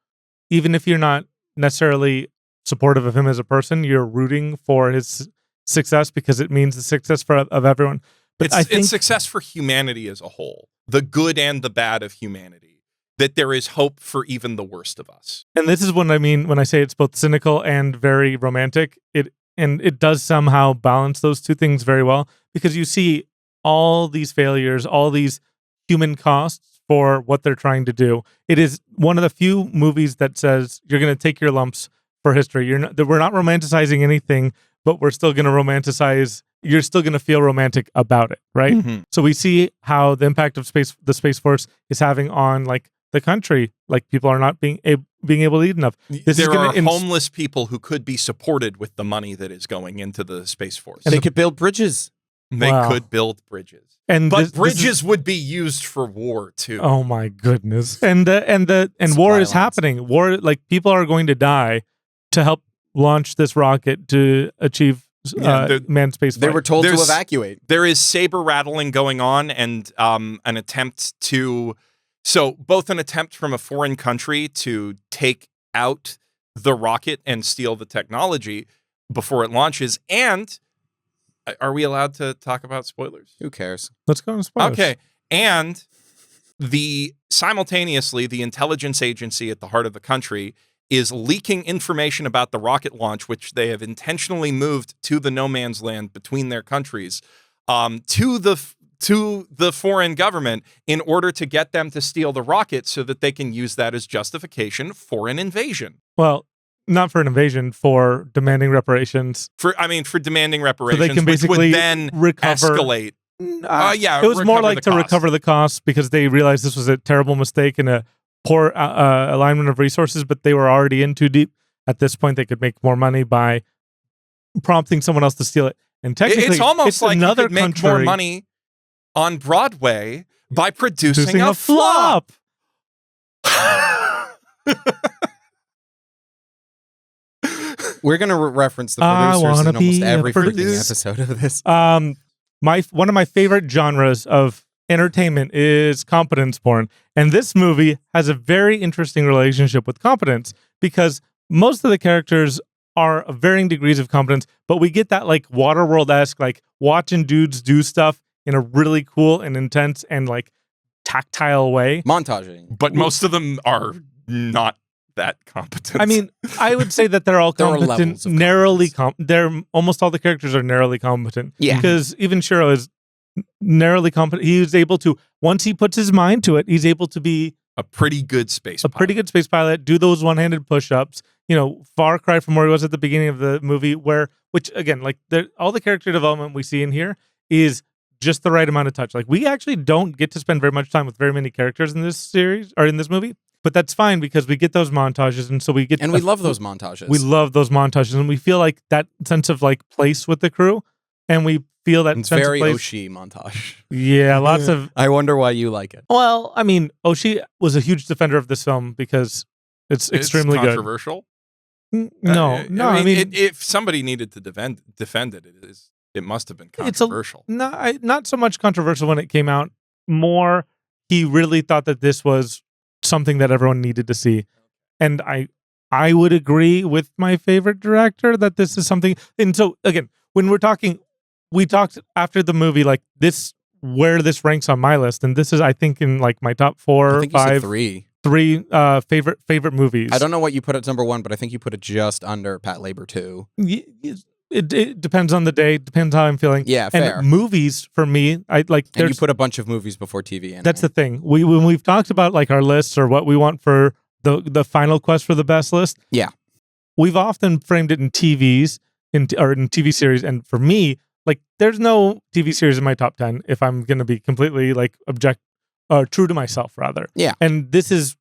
even if you're not necessarily supportive of him as a person, you're rooting for his success because it means the success of everyone. But it's success for humanity as a whole, the good and the bad of humanity, that there is hope for even the worst of us. And this is what I mean when I say it's both cynical and very romantic. It does somehow balance those two things very well, because you see all these failures, all these human costs for what they're trying to do. It is one of the few movies that says you're going to take your lumps for history. We're not romanticizing anything, but we're still going to romanticize you're still going to feel romantic about it, right? Mhm. So we see how the impact of the Space Force is having on like the country. Like people are not being able to eat enough. There are homeless people who could be supported with the money that is going into the Space Force. They could build bridges. They could build bridges. But bridges would be used for war too. Oh my goodness. And war violence. is happening. War, like people are going to die to help launch this rocket to achieve manned space flight. They were told to evacuate. There is saber rattling going on, and an attempt to, both an attempt from a foreign country to take out the rocket and steal the technology before it launches. And are we allowed to talk about spoilers? Who cares? Let's go on spoilers. Okay. And simultaneously, the intelligence agency at the heart of the country is leaking information about the rocket launch, which they have intentionally moved to the no man's land between their countries, to the foreign government in order to get them to steal the rocket so that they can use that as justification for an invasion. Well, not for an invasion, for demanding reparations. For demanding reparations, so they can basically which would then escalate. It was more like to recover the costs because they realized this was a terrible mistake and a poor alignment of resources, but they were already in too deep. At this point, they could make more money by prompting someone else to steal it. And technically, it's almost like another you could make country more money on Broadway by producing a flop. We're going to reference the producers in almost every freaking episode of this. One of my favorite genres of entertainment is competence porn. And this movie has a very interesting relationship with competence because most of the characters are of varying degrees of competence, but we get that like Waterworld-esque, like watching dudes do stuff in a really cool and intense and like tactile way. Montaging. But most of them are not that competent. I mean, I would say that they're all competent, almost all the characters are narrowly competent. Yeah. Because even Shiro is narrowly competent. He is able to, once he puts his mind to it, he's able to be a pretty good space pilot, do those one-handed push-ups, far cry from where he was at the beginning of the movie, which again, like all the character development we see in here is just the right amount of touch. Like we actually don't get to spend very much time with very many characters in this series or in this movie. But that's fine because we get those montages, and so we get. And we love those montages. We love those montages, and we feel like that sense of like place with the crew, and we feel that it's sense very of place. Oshii montage. Yeah, lots of. I wonder why you like it. Well, I mean, Oshii was a huge defender of this film because it's extremely controversial. Good. No. I mean, if somebody needed to defend it must have been controversial. Not so much controversial when it came out. More, he really thought that this was something that everyone needed to see. And I would agree with my favorite director that this is something. And so again, when we talked after the movie, like this, where this ranks on my list. And this is, I think, in like my top 4 or 5, three favorite movies. I don't know what you put at number 1, but I think you put it just under Pat Labor 2. It depends on the day, depends how I'm feeling. Yeah, fair. And movies for me, I like. And you put a bunch of movies before TV. Anime. That's the thing. When we've talked about like our lists or what we want for the final quest for the best list. Yeah, we've often framed it in TVs or in TV series. And for me, like, there's no TV series in my top 10 if I'm going to be completely like true to myself rather. Yeah, and this is,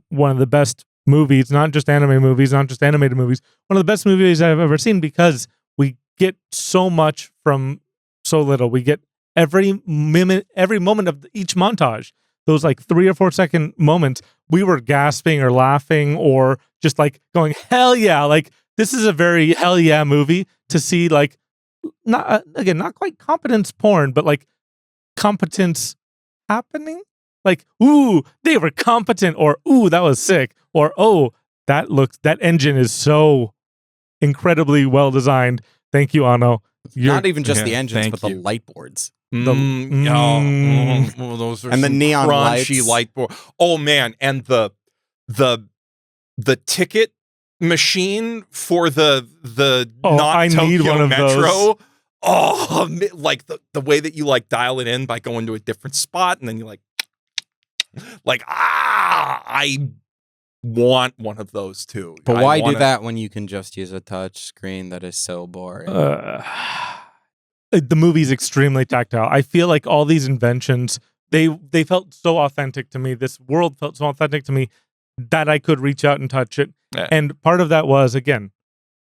one of the best movies, not just anime movies, not just animated movies, one of the best movies I've ever seen because we get so much from so little. We get every moment of each montage, those like 3 or 4 second moments, we were gasping or laughing or just like going, hell yeah. Like this is a very hell yeah movie to see, like, not quite competence porn, but like competence happening. Like, ooh, they were competent, or ooh, that was sick, or oh, that engine is so incredibly well designed. Thank you, Ano. Not even just the engines, but the light boards. Those are and the neon crunchy light board. Oh man, and the ticket machine for the I Tokyo need one of Metro. Those. Oh, like the way that you like dial it in by going to a different spot, and then you like I want one of those too. But why do that when you can just use a touch screen that is so boring? the movie's extremely tactile. I feel like all these inventions, they felt so authentic to me. This world felt so authentic to me that I could reach out and touch it. Yeah. And part of that was, again,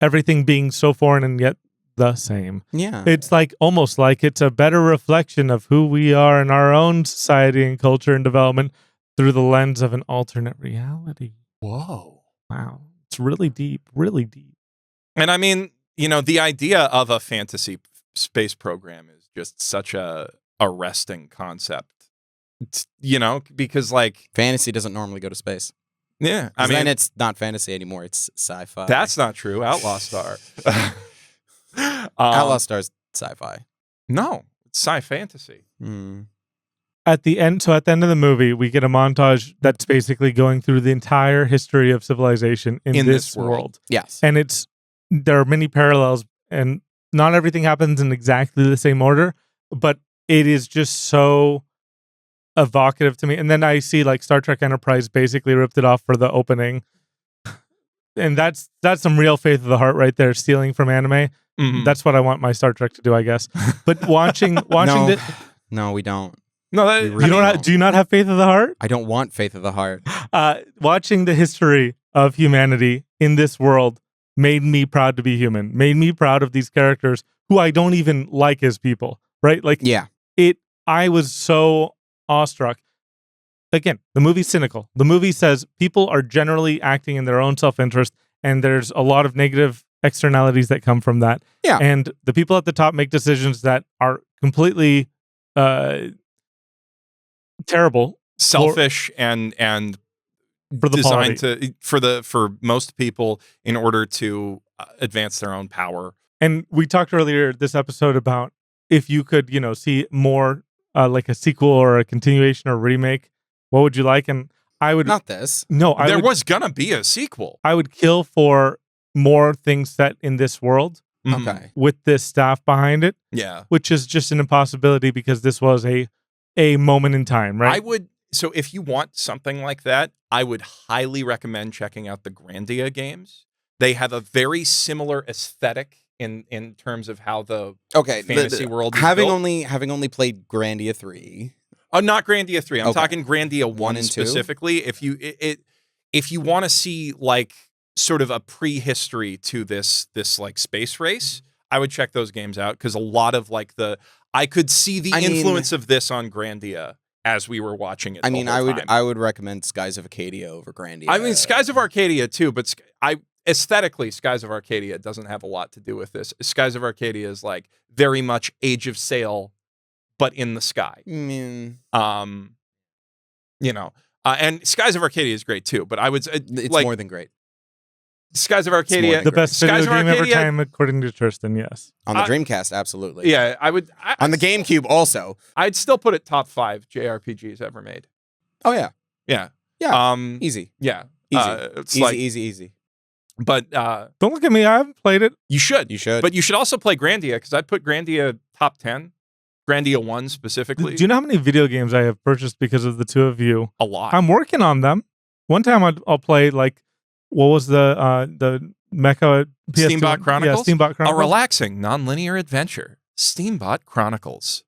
everything being so foreign and yet the same. Yeah. It's like almost like it's a better reflection of who we are in our own society and culture and development through the lens of an alternate reality. Whoa. Wow. It's really deep, really deep. And I mean, the idea of a fantasy space program is just such a arresting concept. Because like fantasy doesn't normally go to space. Yeah. I mean, then it's not fantasy anymore. It's sci-fi. That's not true. Outlaw Star. Outlaw Star's sci-fi. No, it's sci-fantasy. At the end of the movie, we get a montage that's basically going through the entire history of civilization in this world. Yes. And there are many parallels, and not everything happens in exactly the same order, but it is just so evocative to me. And then I see like Star Trek Enterprise basically ripped it off for the opening. And that's some real faith of the heart right there, stealing from anime. Mm-hmm. That's what I want my Star Trek to do, I guess. But watching No, we don't. No, do you not have faith of the heart? I don't want faith of the heart. Watching the history of humanity in this world made me proud to be human. Made me proud of these characters who I don't even like as people. Right? Like, yeah. I was so awestruck. Again, the movie's cynical. The movie says people are generally acting in their own self-interest, and there's a lot of negative externalities that come from that. Yeah. And the people at the top make decisions that are completely terrible, selfish, and for the designed polity. for most people in order to advance their own power. And we talked earlier this episode about if you could, see more like a sequel or a continuation or remake, what would you like? And I would not this. No, there was gonna be a sequel. I would kill for more things set in this world. Okay. With this staff behind it. Yeah. Which is just an impossibility because this was a moment in time, right? So if you want something like that, I would highly recommend checking out the Grandia games. They have a very similar aesthetic in terms of how the fantasy world is having built. only played Grandia 3. Oh, not Grandia 3. I'm Okay. talking Grandia 1 and 2? specifically. If you want to see like sort of a prehistory to this like space race, I would check those games out because a lot of like I could see the influence of this on Grandia as we were watching it. I would recommend Skies of Acadia over Grandia. I mean, Skies of Arcadia too, but aesthetically, Skies of Arcadia doesn't have a lot to do with this. Skies of Arcadia is like very much Age of Sail, but in the sky. Mm. And Skies of Arcadia is great too, but I would it's like, more than great. Skies of Arcadia, the best video Skies of game Arcadia, ever time, according to Tristan. Yes, on the Dreamcast, absolutely. Yeah, I would. On the GameCube, also. I'd still put it top 5 JRPGs ever made. Oh yeah, yeah. Easy. Yeah, easy, easy. But don't look at me. I haven't played it. You should. But you should also play Grandia because I'd put Grandia top 10. Grandia 1 specifically. Do you know how many video games I have purchased because of the two of you? A lot. I'm working on them. One time I'll play like, what was the Mecha PS2? Steambot Chronicles? Yeah, Steambot Chronicles. A relaxing, non-linear adventure. Steambot Chronicles.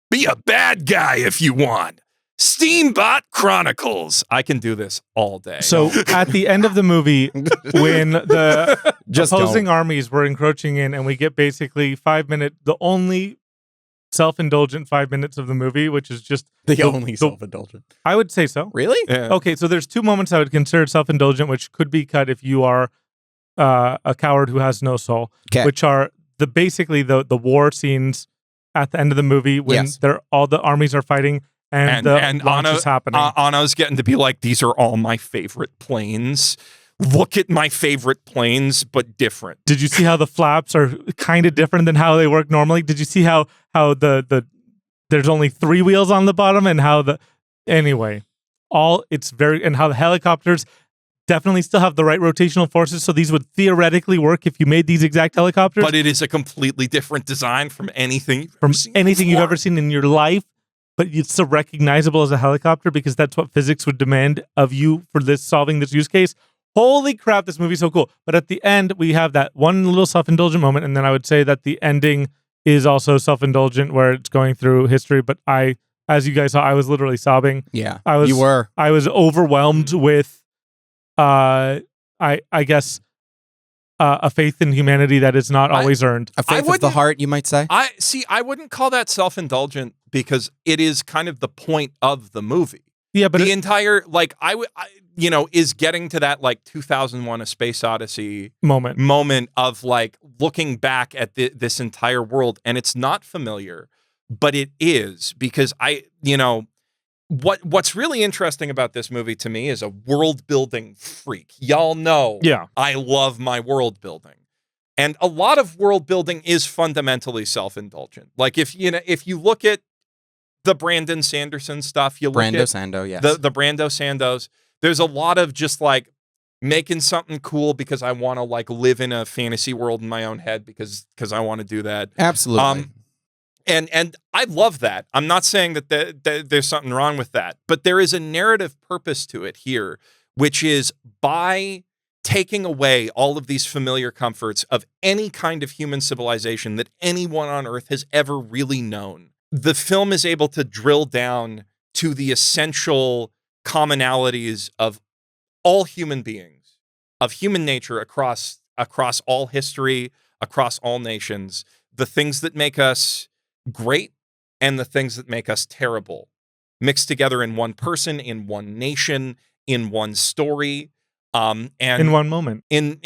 Be a bad guy if you want. Steambot Chronicles. I can do this all day. So at the end of the movie, when the opposing armies were encroaching in, and we get basically the only self-indulgent 5 minutes of the movie, which is just the only self-indulgent. I would say so. Really? Yeah. Okay, so there's 2 moments I would consider self-indulgent, which could be cut if you are a coward who has no soul, which are basically the war scenes at the end of the movie when all the armies are fighting and the launch is happening. Anna's getting to be like, these are all my favorite planes. Look at my favorite planes, but different. Did you see how the flaps are kind of different than how they work normally? Did you see how the there's only 3 wheels on the bottom and how and how the helicopters definitely still have the right rotational forces, so these would theoretically work if you made these exact helicopters. But it is a completely different design from anything you've ever seen in your life. But it's so recognizable as a helicopter because that's what physics would demand of you for solving this use case. Holy crap, this movie's so cool. But at the end, we have that one little self-indulgent moment, and then I would say that the ending is also self-indulgent, where it's going through history. But as you guys saw, I was literally sobbing. Yeah, you were. I was overwhelmed with, I guess, a faith in humanity that is not always earned. A faith of the heart, you might say. I wouldn't call that self-indulgent because it is kind of the point of the movie. Yeah, but the entire is getting to that like 2001: A Space Odyssey moment of like looking back at this entire world, and it's not familiar, but it is because what's really interesting about this movie to me is a world building freak. Y'all know, I love my world building, and a lot of world building is fundamentally self-indulgent. Like if you look at the Brandon Sanderson stuff, you look at Sando, yes. the Brando Sandos. There's a lot of just like making something cool because I want to like live in a fantasy world in my own head because I want to do that. Absolutely. And I love that. I'm not saying that there's something wrong with that, but there is a narrative purpose to it here, which is by taking away all of these familiar comforts of any kind of human civilization that anyone on Earth has ever really known. The film is able to drill down to the essential commonalities of all human beings, of human nature across all history, across all nations, the things that make us great and the things that make us terrible, mixed together in one person, in one nation, in one story, and in one moment, in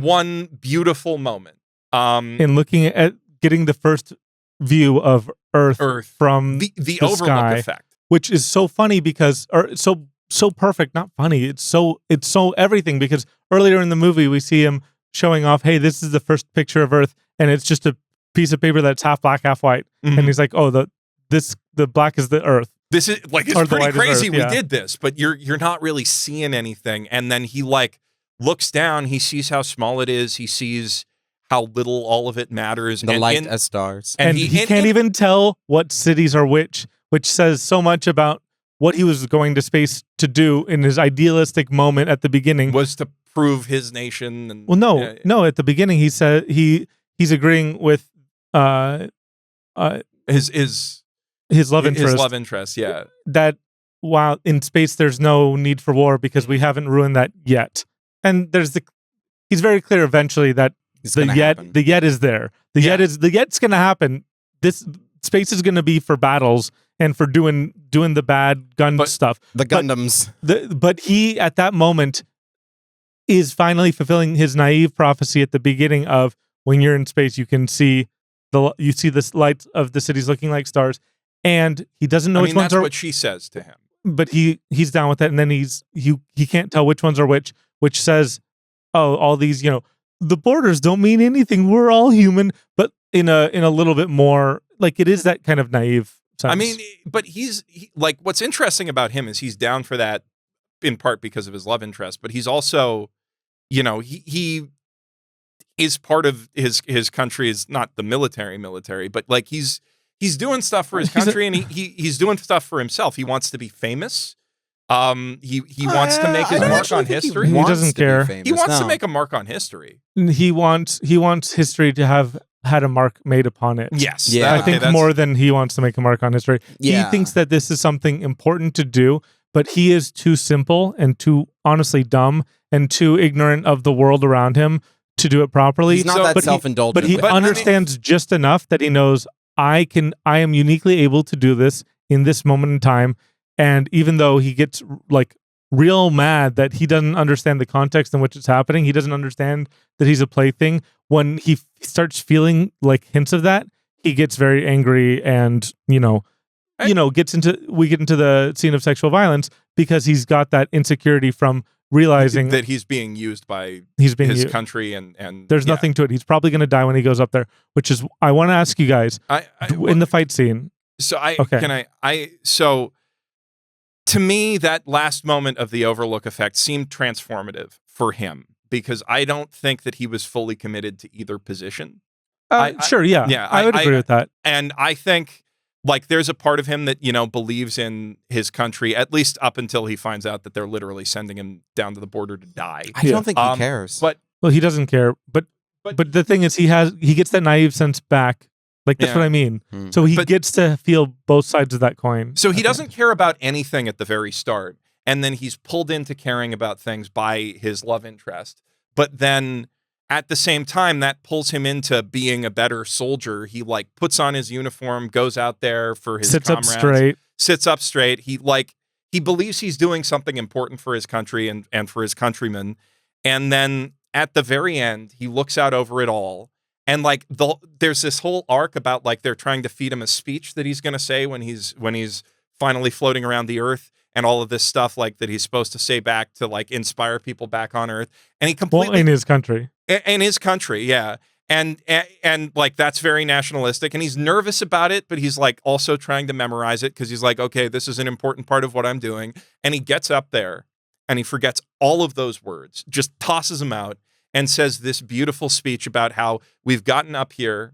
one beautiful moment. In looking at getting the first view of Earth from the overlook sky, effect, which is so funny because, or so perfect, not funny. It's so everything, because earlier in the movie we see him showing off, hey, this is the first picture of Earth, and it's just a piece of paper that's half black, half white, and he's like, oh, the black is the Earth. This is like, it's pretty crazy. Earth, yeah. We did this, but you're not really seeing anything. And then he like looks down, he sees how small it is, he sees how little all of it matters. The light as stars. And he can't even tell what cities are which says so much about what he was going to space to do in his idealistic moment at the beginning. Was to prove his nation. And, well, no, at the beginning he said he's agreeing with his love interest. His love interest, yeah. That while in space there's no need for war because we haven't ruined that yet. And he's very clear eventually that the yet is there. The yet's going to happen. This space is going to be for battles and for doing the bad gun stuff. The Gundams. But he at that moment is finally fulfilling his naive prophecy at the beginning of, when you're in space you can see the lights of the cities looking like stars, and he doesn't know which ones are. That's what she says to him. But he's down with that, and then he can't tell which ones are which says, oh, all these, the borders don't mean anything. We're all human, but in a little bit more, like, it is that kind of naive sense. I mean, but like, what's interesting about him is he's down for that in part because of his love interest, but he's also, he is part of his country, is not the military, but like he's doing stuff for his country, and he's doing stuff for himself. He wants to be famous. He wants to make his mark on history. He doesn't care. He wants to make a mark on history. He wants history to have had a mark made upon it. Yes. Yeah. I think more than he wants to make a mark on history. Yeah. He thinks that this is something important to do, but he is too simple and too honestly dumb and too ignorant of the world around him to do it properly. He's not that self-indulgent. But he understands just enough that he knows, I am uniquely able to do this in this moment in time. And even though he gets like real mad that he doesn't understand the context in which it's happening, he doesn't understand that he's a plaything. When he starts feeling like hints of that, he gets very angry, and we get into the scene of sexual violence because he's got that insecurity from realizing that he's being used by his country, and there's nothing to it. He's probably going to die when he goes up there, which is, I want to ask you guys in the fight scene. So so to me, that last moment of the overlook effect seemed transformative for him, because I don't think that he was fully committed to either position. I would agree with that. And I think, like, there's a part of him that, believes in his country, at least up until he finds out that they're literally sending him down to the border to die. I don't think he cares. But he doesn't care. But But the thing is, he gets that naive sense back. Like, that's what I mean. So he gets to feel both sides of that coin. So he doesn't care about anything at the very start. And then he's pulled into caring about things by his love interest. But then at the same time, that pulls him into being a better soldier. He like puts on his uniform, goes out there for his comrades. Sits up straight. He believes he's doing something important for his country and for his countrymen. And then at the very end, he looks out over it all. And like there's this whole arc about like they're trying to feed him a speech that he's going to say when he's finally floating around the earth, and all of this stuff like that he's supposed to say back to like inspire people back on earth. And he completely in his country. In his country, yeah. And like that's very nationalistic, and he's nervous about it, but he's like also trying to memorize it because he's like, okay, this is an important part of what I'm doing. And he gets up there and he forgets all of those words, just tosses them out, and says this beautiful speech about how we've gotten up here.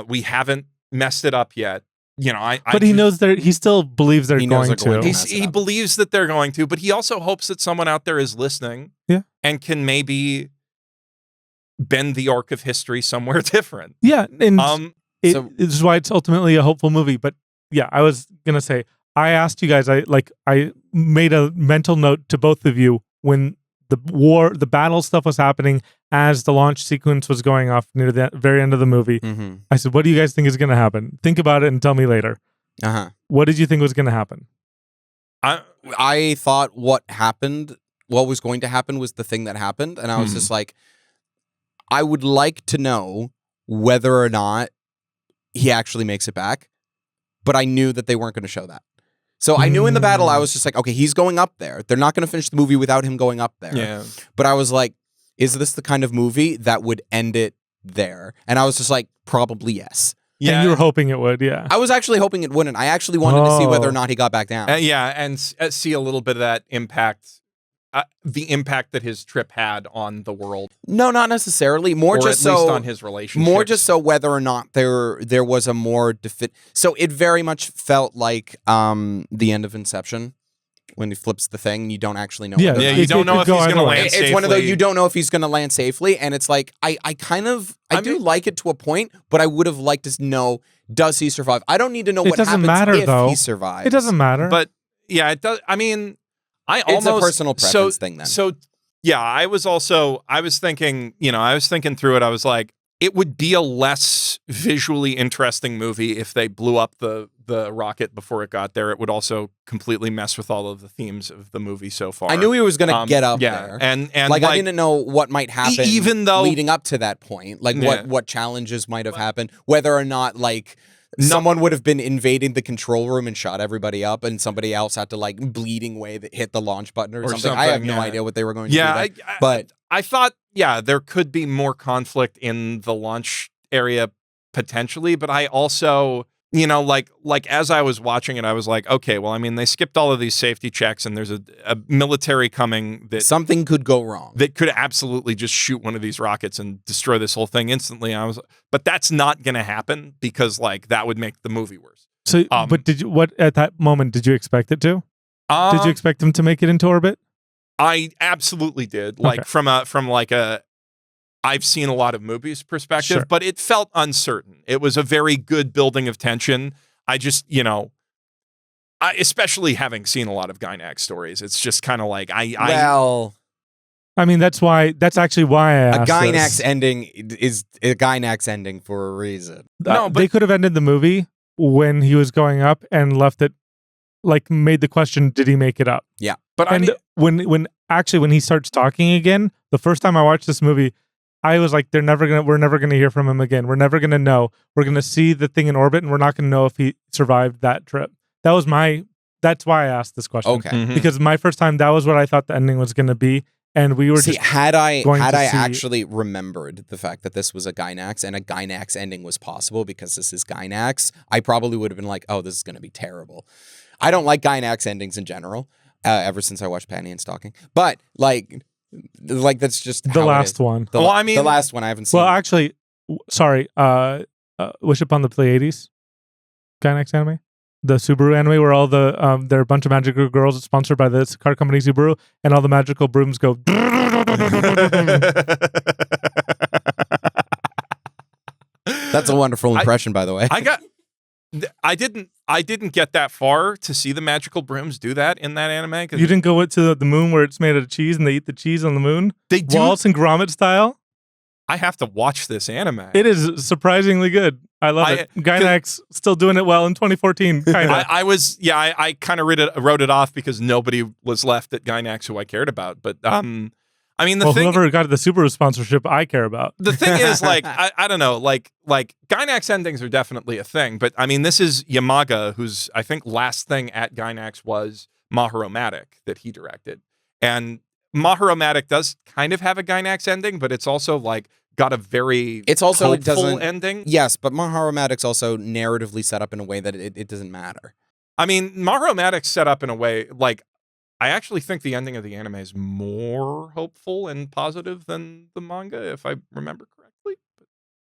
We haven't messed it up yet. You know, but he knows he still believes they're going to. He believes that they're going to, but he also hopes that someone out there is listening. Yeah. And can maybe bend the arc of history somewhere different. Yeah. And this is why it's ultimately a hopeful movie. But yeah, I was going to say, I asked you guys, I made a mental note to both of you when the battle stuff was happening as the launch sequence was going off near the very end of the movie. I said, what do you guys think is going to happen? Think about it and tell me later. What did you think was going to happen? I thought what was going to happen was the thing that happened. And I was just like, I would like to know whether or not he actually makes it back. But I knew that they weren't going to show that. So I knew in the battle, I was just like, okay, he's going up there. They're not going to finish the movie without him going up there. Yeah. But I was like, is this the kind of movie that would end it there? And I was just like, probably yes. Yeah. And you were hoping it would, yeah. I was actually hoping it wouldn't. I actually wanted to see whether or not he got back down. And see a little bit of that impact, the impact that his trip had on the world. No, not necessarily. More or just at least so on his relationship. More just so whether or not there was a more So it very much felt like the end of Inception. When he flips the thing, you don't actually know. Yeah, you don't know if he's going to land safely. It's one of those, you don't know if he's going to land safely. And it's like, I do like it to a point, but I would have liked to know, does he survive? I don't need to know what happens if he survives. It doesn't matter. But yeah, it does. I mean, it's a personal preference thing then. So yeah, I was thinking through it. I was like, it would be a less visually interesting movie if they blew up the rocket before it got there. It would also completely mess with all of the themes of the movie so far. I knew he was going to get up there. And like I didn't know what might happen even though leading up to that point. Like what challenges might have happened. Whether or not like someone would have been invading the control room and shot everybody up, and somebody else had to like bleeding way that hit the launch button or something. I have no idea what they were going to do. But I thought, there could be more conflict in the launch area potentially, but I also, like as I was watching it, I was like, okay, well, I mean, they skipped all of these safety checks, and there's a military coming that something could go wrong. That could absolutely just shoot one of these rockets and destroy this whole thing instantly. But that's not going to happen because like that would make the movie worse. So, but at that moment, did you expect it to? Did you expect them to make it into orbit? I absolutely did. Like from a I've seen a lot of movies perspective, but it felt uncertain. It was a very good building of tension. I just, especially having seen a lot of Gynax stories, it's just kind of like I mean, that's actually why I asked a Gynax ending is a Gynax ending for a reason. No, but they could have ended the movie when he was going up and left it, like made the question, did he make it up? Yeah. But when he starts talking again, the first time I watched this movie, I was like, we're never gonna hear from him again. We're never gonna know. We're gonna see the thing in orbit, and we're not gonna know if he survived that trip. That's why I asked this question. Okay. Because my first time, that was what I thought the ending was gonna be. And we were had I actually remembered the fact that this was a Gynax and a Gynax ending was possible because this is Gynax, I probably would have been like, oh, this is going to be terrible. I don't like Gynax endings in general, ever since I watched Panty and Stalking. But like that's just the last one. The last one I haven't seen. Well, actually, sorry, Wish Upon the Pleiades, Gynax anime. The Subaru anime where all there are a bunch of magical girls sponsored by this car company Subaru, and all the magical brooms go. That's a wonderful impression, by the way. I didn't get that far to see the magical brooms do that in that anime. You didn't go to the moon where it's made out of cheese and they eat the cheese on the moon? They do. Wallace and Gromit style? I have to watch this anime. It is surprisingly good. I love it. Gainax still doing it well in 2014. Kind of. I kind of wrote it off because nobody was left at Gainax who I cared about. But I mean, whoever got the Subaru sponsorship, I care about. The thing is, like, I don't know, like Gainax endings are definitely a thing. But I mean, this is Yamaga, whose I think last thing at Gainax was Maharomatic that he directed, and Maharomatic does kind of have a Gainax ending, but it's also like got a very hopeful ending. Yes, but Maharomatic's also narratively set up in a way that it doesn't matter. I mean, Maharomatic's set up in a way like I actually think the ending of the anime is more hopeful and positive than the manga, if I remember correctly.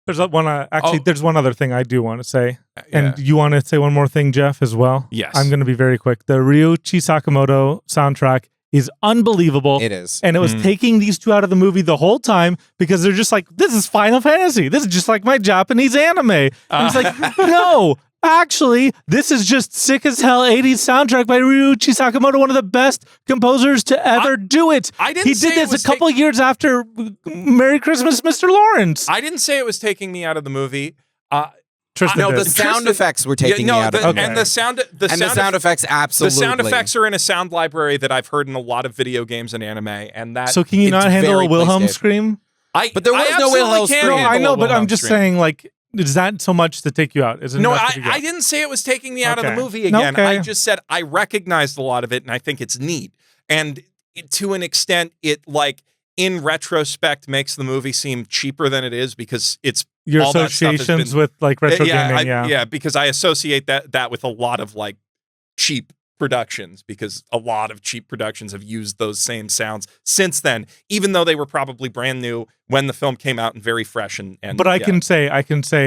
There's one. There's one other thing I do want to say, Yeah. and you want to say one more thing, Geoff, as well. Yes, I'm going to be very quick. The Ryuichi Sakamoto soundtrack is unbelievable. It is. And it was taking these two out of the movie the whole time because they're just like, this is Final Fantasy. This is just like my Japanese anime. And it's like, no, actually, this is just sick as hell 80s soundtrack by Ryuichi Sakamoto, one of the best composers to ever do it. He did this a couple years after Merry Christmas, Mr. Lawrence. I didn't say it was taking me out of the movie. Tristan no, did. the sound effects were taking me out of it. And the sound effects, absolutely. The sound effects are in a sound library that I've heard in a lot of video games and anime, and that. So can you not handle a Wilhelm scream? But there was no Wilhelm scream. No, I know, but I'm just saying, like, is that so much to take you out? Is it no, I didn't say it was taking me out of the movie again. I just said I recognized a lot of it, and I think it's neat. And to an extent, it, like, in retrospect, makes the movie seem cheaper than it is because it's your all associations with like retro gaming. Yeah, because I associate that with a lot of like cheap productions, because a lot of cheap productions have used those same sounds since then, even though they were probably brand new when the film came out and very fresh. But I can say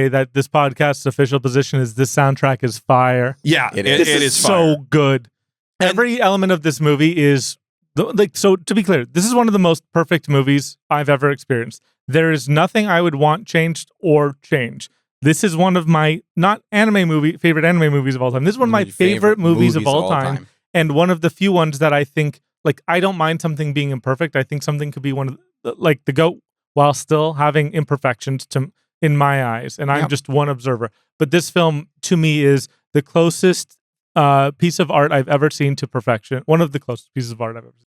that this podcast's official position is this soundtrack is fire. Yeah, it is so good. Every element of this movie is like, so to be clear, this is one of the most perfect movies I've ever experienced. There is nothing I would want changed or change. This is one of my favorite anime movies of all time. This is one of my favorite movies of all time. And one of the few ones that I think, like, I don't mind something being imperfect. I think something could be one of the GOAT while still having imperfections in my eyes. And I'm just one observer. But this film, to me, is the closest piece of art I've ever seen to perfection. One of the closest pieces of art I've ever seen.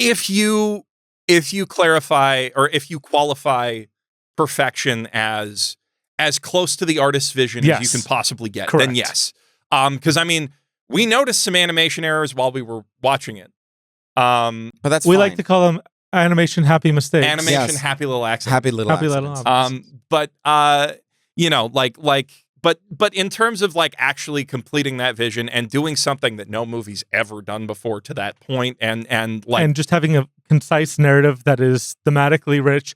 If you clarify, or if you qualify perfection as close to the artist's vision as you can possibly get, then yes. Because I mean, we noticed some animation errors while we were watching it. But that's we fine. like to call them animation happy mistakes. Happy little accidents. Happy little accidents. But you know, But in terms of like actually completing that vision and doing something that no movie's ever done before to that point, and just having a concise narrative that is thematically rich,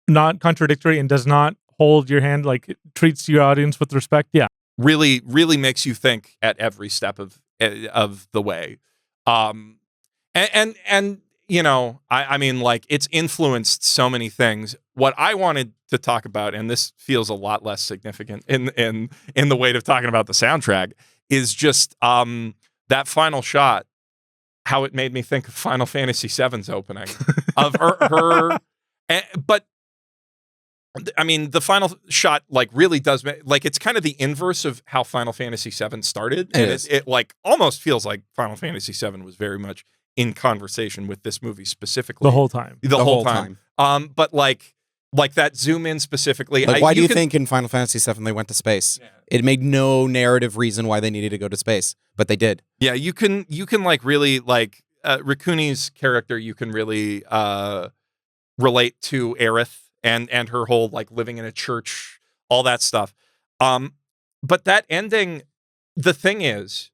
not contradictory, and does not hold your hand, like it treats your audience with respect. Yeah, really makes you think at every step of the way. And you know, I mean, like, it's influenced so many things. What I wanted to talk about, and this feels a lot less significant in the weight of talking about the soundtrack, is just that final shot, how it made me think of Final Fantasy VII's opening of her. But I mean, the final shot like really does like, it's kind of the inverse of how Final Fantasy VII started, and it like almost feels like Final Fantasy VII was very much in conversation with this movie specifically the whole time. The whole time. But like that zoom in specifically. Like, why do you think in Final Fantasy VII they went to space? Yeah. It made no narrative reason why they needed to go to space, but they did. Yeah, you can like really like Rikuni's character. You can really relate to Aerith and her whole like living in a church, all that stuff. But that ending, the thing is,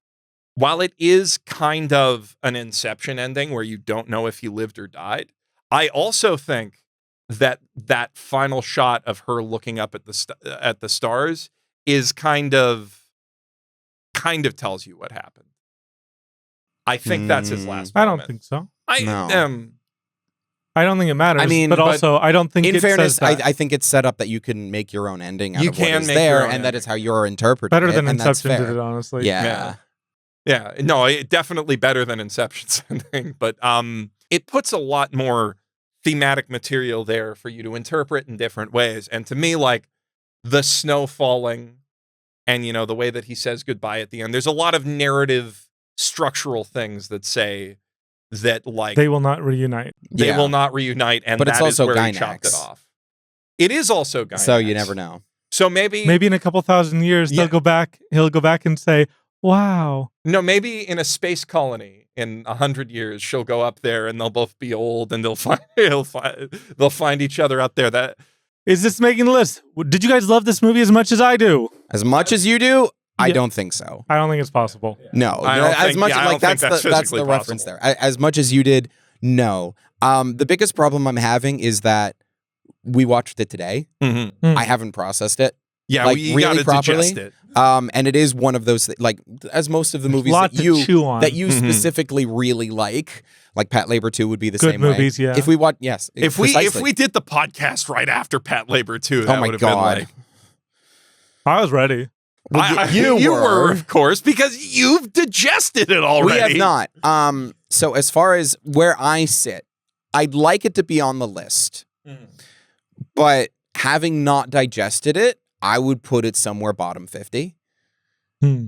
while it is kind of an Inception ending where you don't know if he lived or died, I also think that final shot of her looking up at the stars is kind of tells you what happened. I think that's his last moment. I don't think so. I I don't think it matters. I mean, but but also I don't think In it fairness, says that. I think it's set up that you can make your own ending out You of what can is make your there, own and that ending. is how you're interpreting Better it, than and that's Inception fair. did it, honestly. Yeah. Yeah, no, definitely better than Inception's ending, but it puts a lot more thematic material there for you to interpret in different ways. And to me, like the snow falling and, you know, the way that he says goodbye at the end, there's a lot of narrative structural things that say that, like, They will not reunite. they Yeah. will not reunite, and But it's that is also where he Gynax. chopped it off. It is also Gynax. So you never know. So maybe Maybe in a couple thousand years, Yeah. they'll go back. He'll go back and say, "Wow." No, maybe in a space colony in 100 years, she'll go up there and they'll both be old and they'll find each other out there. That Is this making the list? Did you guys love this movie as much as I do? As much as you do, I Yeah. don't think so. I don't think it's possible. No, I don't as think- much yeah, I like don't think that's that's the physically reference possible. there. As much as you did, no. The biggest problem I'm having is that we watched it today. I haven't processed it. yeah, Like, you really gotta properly? digest it. And it is one of those like as most of the movies Lot that to you chew on. Mhm. specifically really like Pat Labor 2 would be the Good same movies, way. yeah. If we watch, yes, If precisely. we did the podcast right after Pat Labor too, oh that my would have been god, like I was ready. you were, were. of course, because you've digested it already. we have not. So as far as where I sit, I'd like it to be on the list, but having not digested it, I would put it somewhere bottom 50.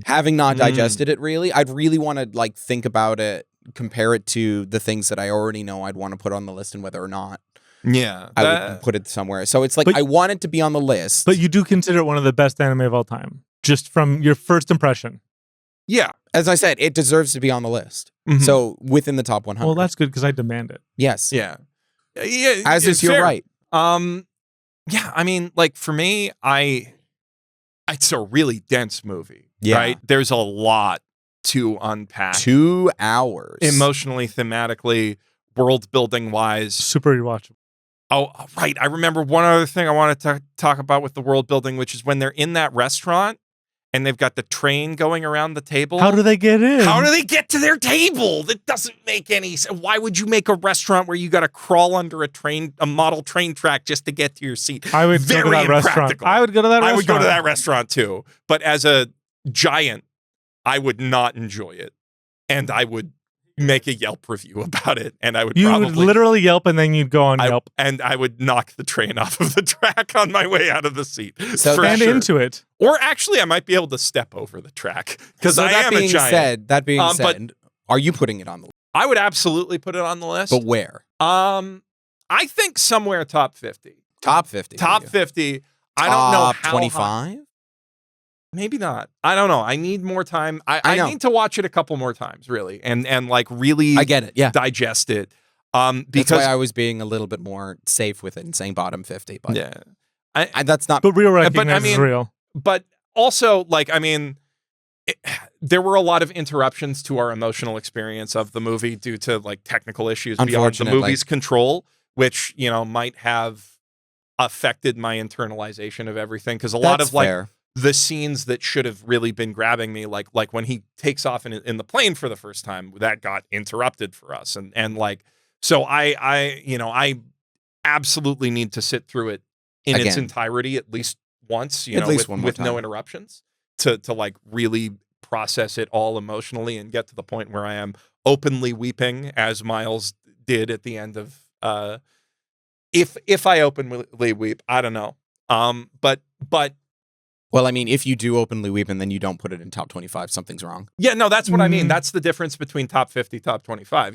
Having not digested it, really, I'd really want to like think about it, compare it to the things that I already know I'd want to put on the list, and whether or not Yeah, I would put it somewhere. So it's like But- I want it to be on the list, But you do consider it one of the best anime of all time, just from your first impression. yeah. as I said, it deserves to be on the list. Mhm. So within the top 100. Well, that's good because I demand it. yes, Yeah, yeah. as is your fair. right. Yeah. I mean, like for me, it's a really dense movie. Yeah. Right. There's a lot to unpack. 2 hours. Emotionally, thematically, world building wise. Super rewatchable. Oh, right. I remember one other thing I wanted to talk about with the world building, which is when they're in that restaurant and they've got the train going around the table. How do they get in? How do they get to their table? That doesn't make any sense. Why would you make a restaurant where you got to crawl under a model train track just to get to your seat? I would Very go to that restaurant. impractical. I would go to that restaurant. I would go to that restaurant too. But as a giant, I would not enjoy it. And I would make a Yelp review about it. And I would You probably would literally Yelp and then you'd go on Yelp. and I would knock the train off of the track on my way out of the seat. So for Stand sure. into it. Or actually, I might be able to step over the track because So I that am a being giant. said, are you putting it on the list? I would absolutely put it on the list. But where? I think somewhere top 50. Top 50. Top 50. I don't know Top how 25? Maybe not. I don't know. I need more time. I know. need to watch it a couple more times, really, and like really I get it. Yeah. digest it. That's Because why I was being a little bit more safe with it and saying bottom 50. But yeah, that's not. But real I recognize is mean- real. but also like I mean, there were a lot of interruptions to our emotional experience of the movie due to like technical issues beyond the Unfortunately. movie's control, which might have affected my internalization of everything. Because a lot That's of like fair. the scenes that should have really been grabbing me, like when he takes off in the plane for the first time, that got interrupted for us, and like so I absolutely need to sit through it in its Again. entirety at least once, At least with, one more with no time. interruptions to like really process it all emotionally and get to the point where I am openly weeping as Miles did at the end of if I openly weep, I don't know. But Well, I mean, if you do openly weep and then you don't put it in top 25, something's wrong. yeah, no, that's what I mean. Mm. That's the difference between top 50, top 25,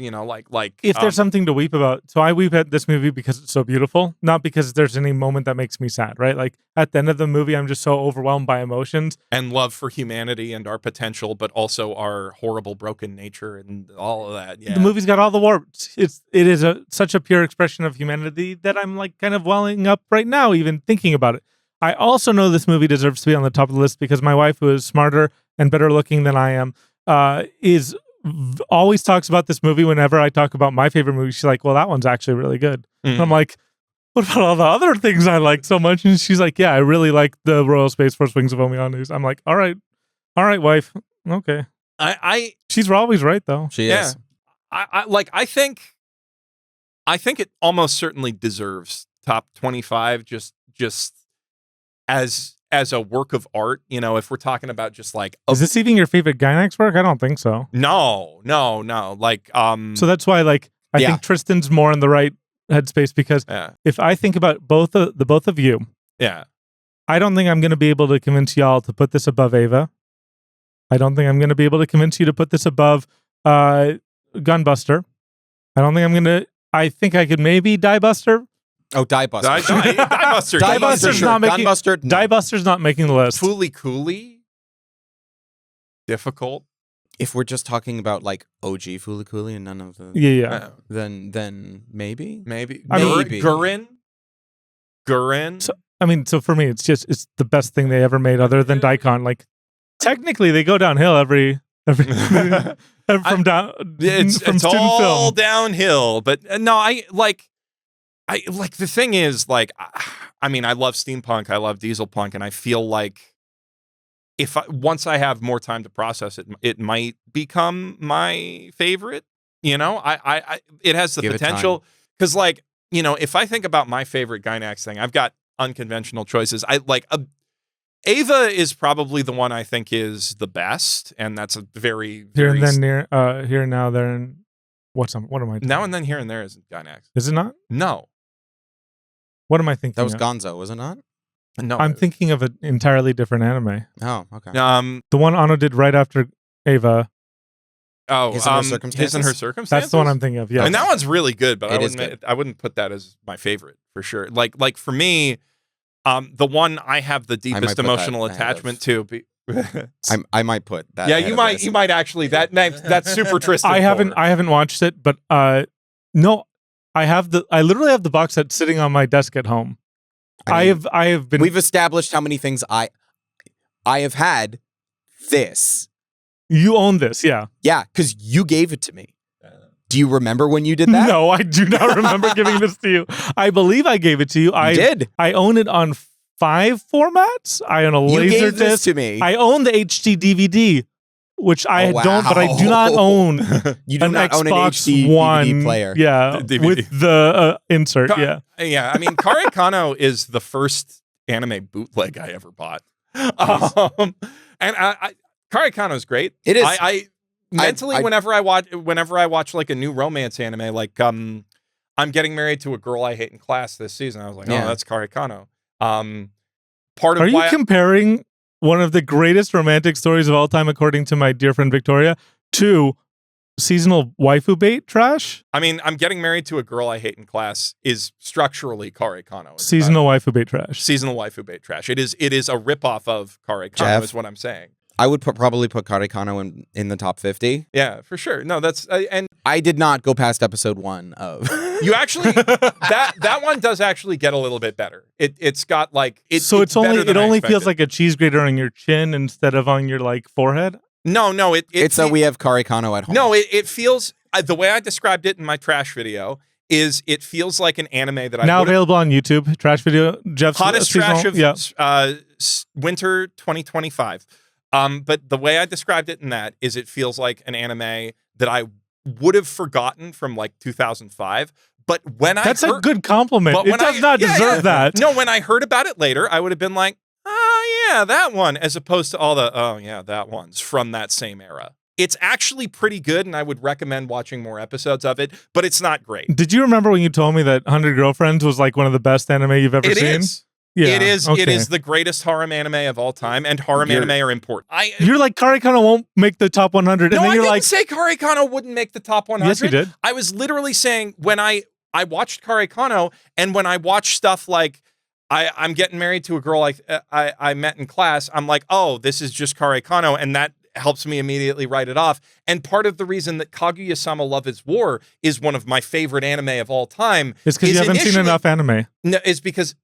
like If there's something to weep about, so I weep at this movie because it's so beautiful, not because there's any moment that makes me sad, right? Like at the end of the movie, I'm just so overwhelmed by emotions. and love for humanity and our potential, but also our horrible broken nature and all of that. Yeah. The movie's got all the warps. It is such a pure expression of humanity that I'm like kind of welling up right now, even thinking about it. I also know this movie deserves to be on the top of the list because my wife, who is smarter and better looking than I am, always talks about this movie whenever I talk about my favorite movie. She's like, well, that one's actually really good. Mm. And I'm like, what about all the other things I like so much? And she's like, yeah, I really like the Royal Space Force Wings of Honnêamise. I'm like, all right, wife. Okay. I She's always right, though. She Yeah. is. I think I think it almost certainly deserves top 25 just as a work of art. You know, if we're talking about just like Is this even your favorite Gainax work? I don't think so. No. Like So that's why like I think Tristan's more in the right headspace because if I think about both of you, I don't think I'm going to be able to convince y'all to put this above Ava. I don't think I'm going to be able to convince you to put this above Gunbuster. I don't think I'm going to. I think I could maybe Diebuster. Oh, Diebuster. Diebuster. Diebuster's not making. Gunbuster. No. Diebuster's not making the list. Fooly Cooley. Difficult. If we're just talking about like OG Fooly Cooley and none of the then maybe Gurren. So for me, it's the best thing they ever made, other than Daikon. Like technically, they go downhill every from it's all film. Downhill. But no, I like the thing is like I mean I love steampunk, I love diesel punk, and I feel like once I have more time to process it, it might become my favorite. You know, it has the potential because, like, you know, if I think about my favorite Gainax thing, I've got unconventional choices. I like Ava is probably the one I think is the best, and that's a very here and then here and now there and what am I doing? Now and then here and there isn't Gainax. Is it not? No. What am I thinking? That was Gonzo, was it not? No, I'm thinking of an entirely different anime. Oh, okay. The one Anno did right after Ava. Oh, His and Her Circumstances? His and Her Circumstances. That's the one I'm thinking of. Yeah, I mean that one's really good, but good. I wouldn't put that as my favorite for sure. Like for me, the one I have the deepest emotional attachment to. I might put that. Yeah, you might actually. That's super Tristan. I haven't watched it, but no, I literally have the box set sitting on my desk at home. I have been. We've established how many things I have had. This. You own this, yeah. Yeah, because you gave it to me. Do you remember when you did that? No, I do not remember giving this to you. I believe I gave it to you. I did. I own it on 5 formats. I own a you laser gave this disc. To me. I own the HD DVD, which I don't, but I do not own. You do an not Xbox own an HD One DVD player. Yeah, with the insert. Yeah. I mean, Kare Kano is the first anime bootleg I ever bought. And Kare Kano is great. It is. I mentally, whenever I watch like a new romance anime, like I'm Getting Married to a Girl I Hate in Class this season. I was like, oh, that's Kare Kano. Are you comparing one of the greatest romantic stories of all time, according to my dear friend Victoria, to seasonal waifu bait trash? I mean, I'm Getting Married to a Girl I Hate in Class is structurally Kare Kano. Seasonal waifu bait trash. Seasonal waifu bait trash. It is a ripoff of Kare Kano, Jeff, is what I'm saying. I would probably put Kare Kano in the top 50. Yeah, for sure. No, that's and I did not go past episode 1 of. You actually that one does actually get a little bit better. It's got like it only feels like a cheese grater on your chin instead of on your like forehead. No, it's a we have Kare Kano at home. No, it feels the way I described it in my trash video is it feels like an anime that I now available on YouTube. Trash video, Jeff's hottest trash of winter 2025. But the way I described it in that is it feels like an anime that I would have forgotten from like 2005. But when that's a good compliment. It does not deserve that. No, when I heard about it later, I would have been like, oh yeah, that one, as opposed to all the that one's from that same era. It's actually pretty good, and I would recommend watching more episodes of it, but it's not great. Did you remember when you told me that 100 Girlfriends was like one of the best anime you've ever seen? It is. Yeah, it is. Okay. It is the greatest harem anime of all time, and harem anime are important. You're like Kare Kano won't make the top 100, and then you're like, say Kare Kano wouldn't make the top 100. Yes, you did. I was literally saying when I watched Kare Kano, and when I watched stuff like I'm Getting Married to a Girl I met in class, I'm like, oh, this is just Kare Kano, and that helps me immediately write it off. And part of the reason that Kaguya-sama Love is War is one of my favorite anime of all time is because you haven't seen enough anime. No, is because.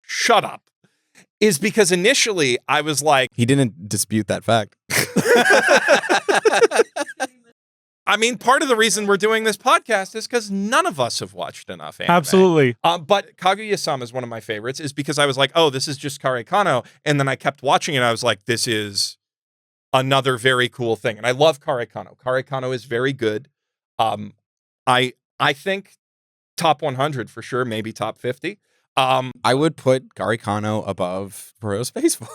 Shut up. Is because initially I was like... He didn't dispute that fact. I mean, part of the reason we're doing this podcast is because none of us have watched enough anime. Absolutely. But Kaguya-sama is one of my favorites, is because I was like, oh, this is just Kare Kano. And then I kept watching it. I was like, this is I love Kare Kano. Kare Kano is very good. I I think top 100 for sure, maybe top 50. I would put Gari Kano above Pearl Space Force.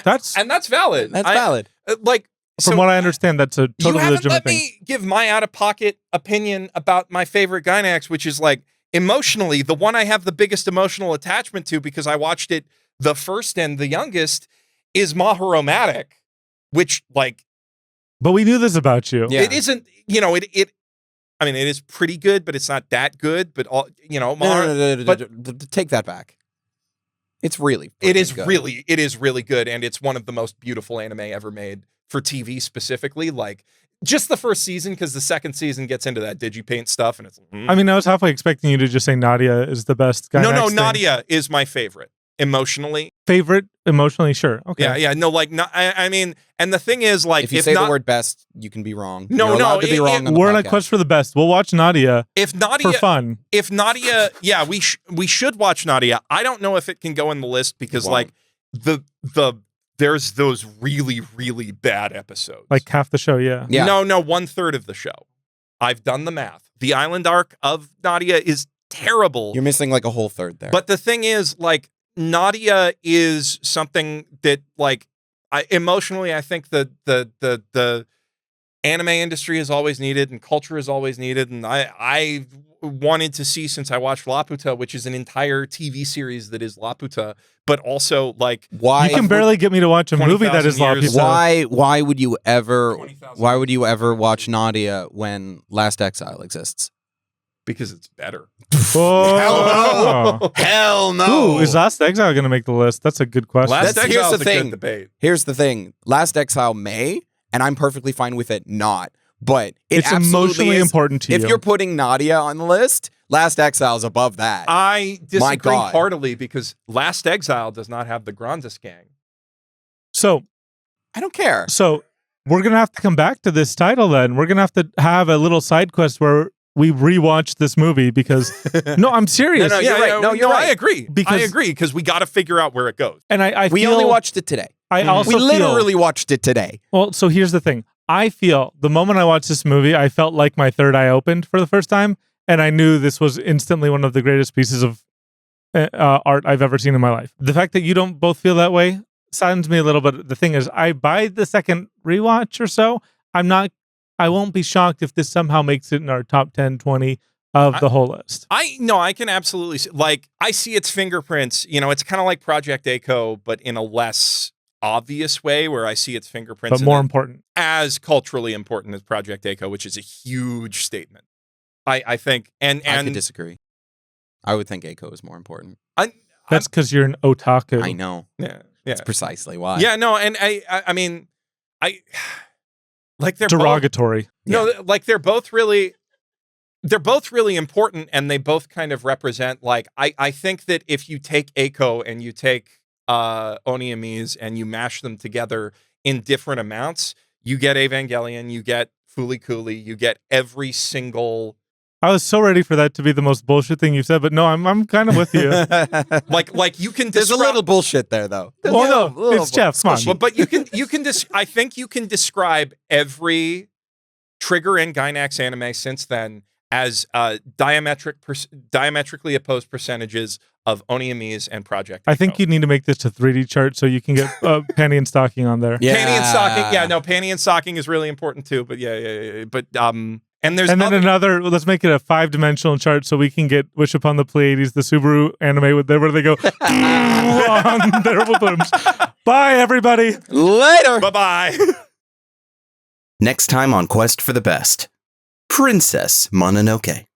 That's valid. That's valid. From what I understand, that's a totally you haven't legitimate let thing. me give my out-of-pocket opinion about my favorite Gainax, which is like emotionally the one I have the biggest emotional attachment to because I watched it the first and the youngest is Maharomatic, which like. But we knew this about you. Yeah. It isn't, I mean, it is pretty good, but it's not that good. But Take that back. It's really it is good. really good, and it's one of the most beautiful anime ever made for TV specifically. Like just the first season, because the second season gets into that digipaint stuff, and it's. I mean, I was halfway expecting you to just say Nadia is the best guy. No, Nadia is my favorite emotionally. Favorite emotionally, sure. Okay. Yeah. No, like I mean, and the thing is, like, if you say the word best, you can be wrong. No, You're allowed to be wrong. On the we're on a podcast. quest for the best. We'll watch Nadia. If Nadia for fun. If Nadia, yeah, we should watch Nadia. I don't know if it can go in the list because like there's those really, really bad episodes. Like half the show, yeah. No, 1/3 of the show. I've done the math. The island arc of Nadia is terrible. You're missing like a whole third there. But the thing is, like, Nadia is something that, like, emotionally, I think the anime industry is always needed and culture is always needed. And I wanted to see, since I watched Laputa, which is an entire TV series that is Laputa, but also like why you can barely get me to watch a movie that is Laputa. Why would you ever watch Nadia when Last Exile exists? Because it's better. Oh. Hell no. Ooh, is Last Exile going to make the list? That's a good question. Here's the thing. Good debate. Here's the thing. Last Exile may, and I'm perfectly fine with it not. But it's emotionally important to you. If you're putting Nadia on the list, Last Exile is above that. I disagree heartily because Last Exile does not have the Grandis gang. So I don't care. So we're going to have to come back to this title then. We're going to have a little side quest where we rewatched this movie because no, I'm serious. No, you're right. No, you're right. I agree. Because we got to figure out where it goes. And we only watched it today. We literally watched it today. Well, so here's the thing. I feel the moment I watched this movie, I felt like my third eye opened for the first time, and I knew this was instantly one of the greatest pieces of art I've ever seen in my life. The fact that you don't both feel that way saddens me a little bit. The thing is, by the second rewatch or so, I won't be shocked if this somehow makes it in our top 10, 20 of the whole list. I can absolutely see, like, I see its fingerprints. It's kind of like Project Echo, but in a less obvious way, where I see its fingerprints, but more important, as culturally important as Project Echo, which is a huge statement. I think, and I could disagree. I would think Echo is more important. That's because you're an otaku. I know. Yeah. That's precisely why. Yeah, no, and I mean, like they're derogatory. Like they're both really important, and they both kind of represent, like, I think that if you take Echo and you take Honnêamise and you mash them together in different amounts, you get Evangelion, you get Fooly Cooly, you get every single. I was so ready for that to be the most bullshit thing you've said, but no, I'm kind of with you. like you can. There's a little bullshit there, though. It's Geoff. Come on. But you can. I think you can describe every Trigger and Gainax anime since then as diametrically opposed percentages of Honnêamise and Project Echo. I think you need to make this a 3D chart so you can get panty and stocking on there. Yeah. Panty and stocking. Yeah, no, panty and stocking is really important too. But yeah. But and there's another. Let's make it a 5-dimensional chart so we can get Wish Upon the Pleiades, the Subaru anime where they go on their booms. Bye, everybody. Later. Bye. Next time on Quest for the Best, Princess Mononoke.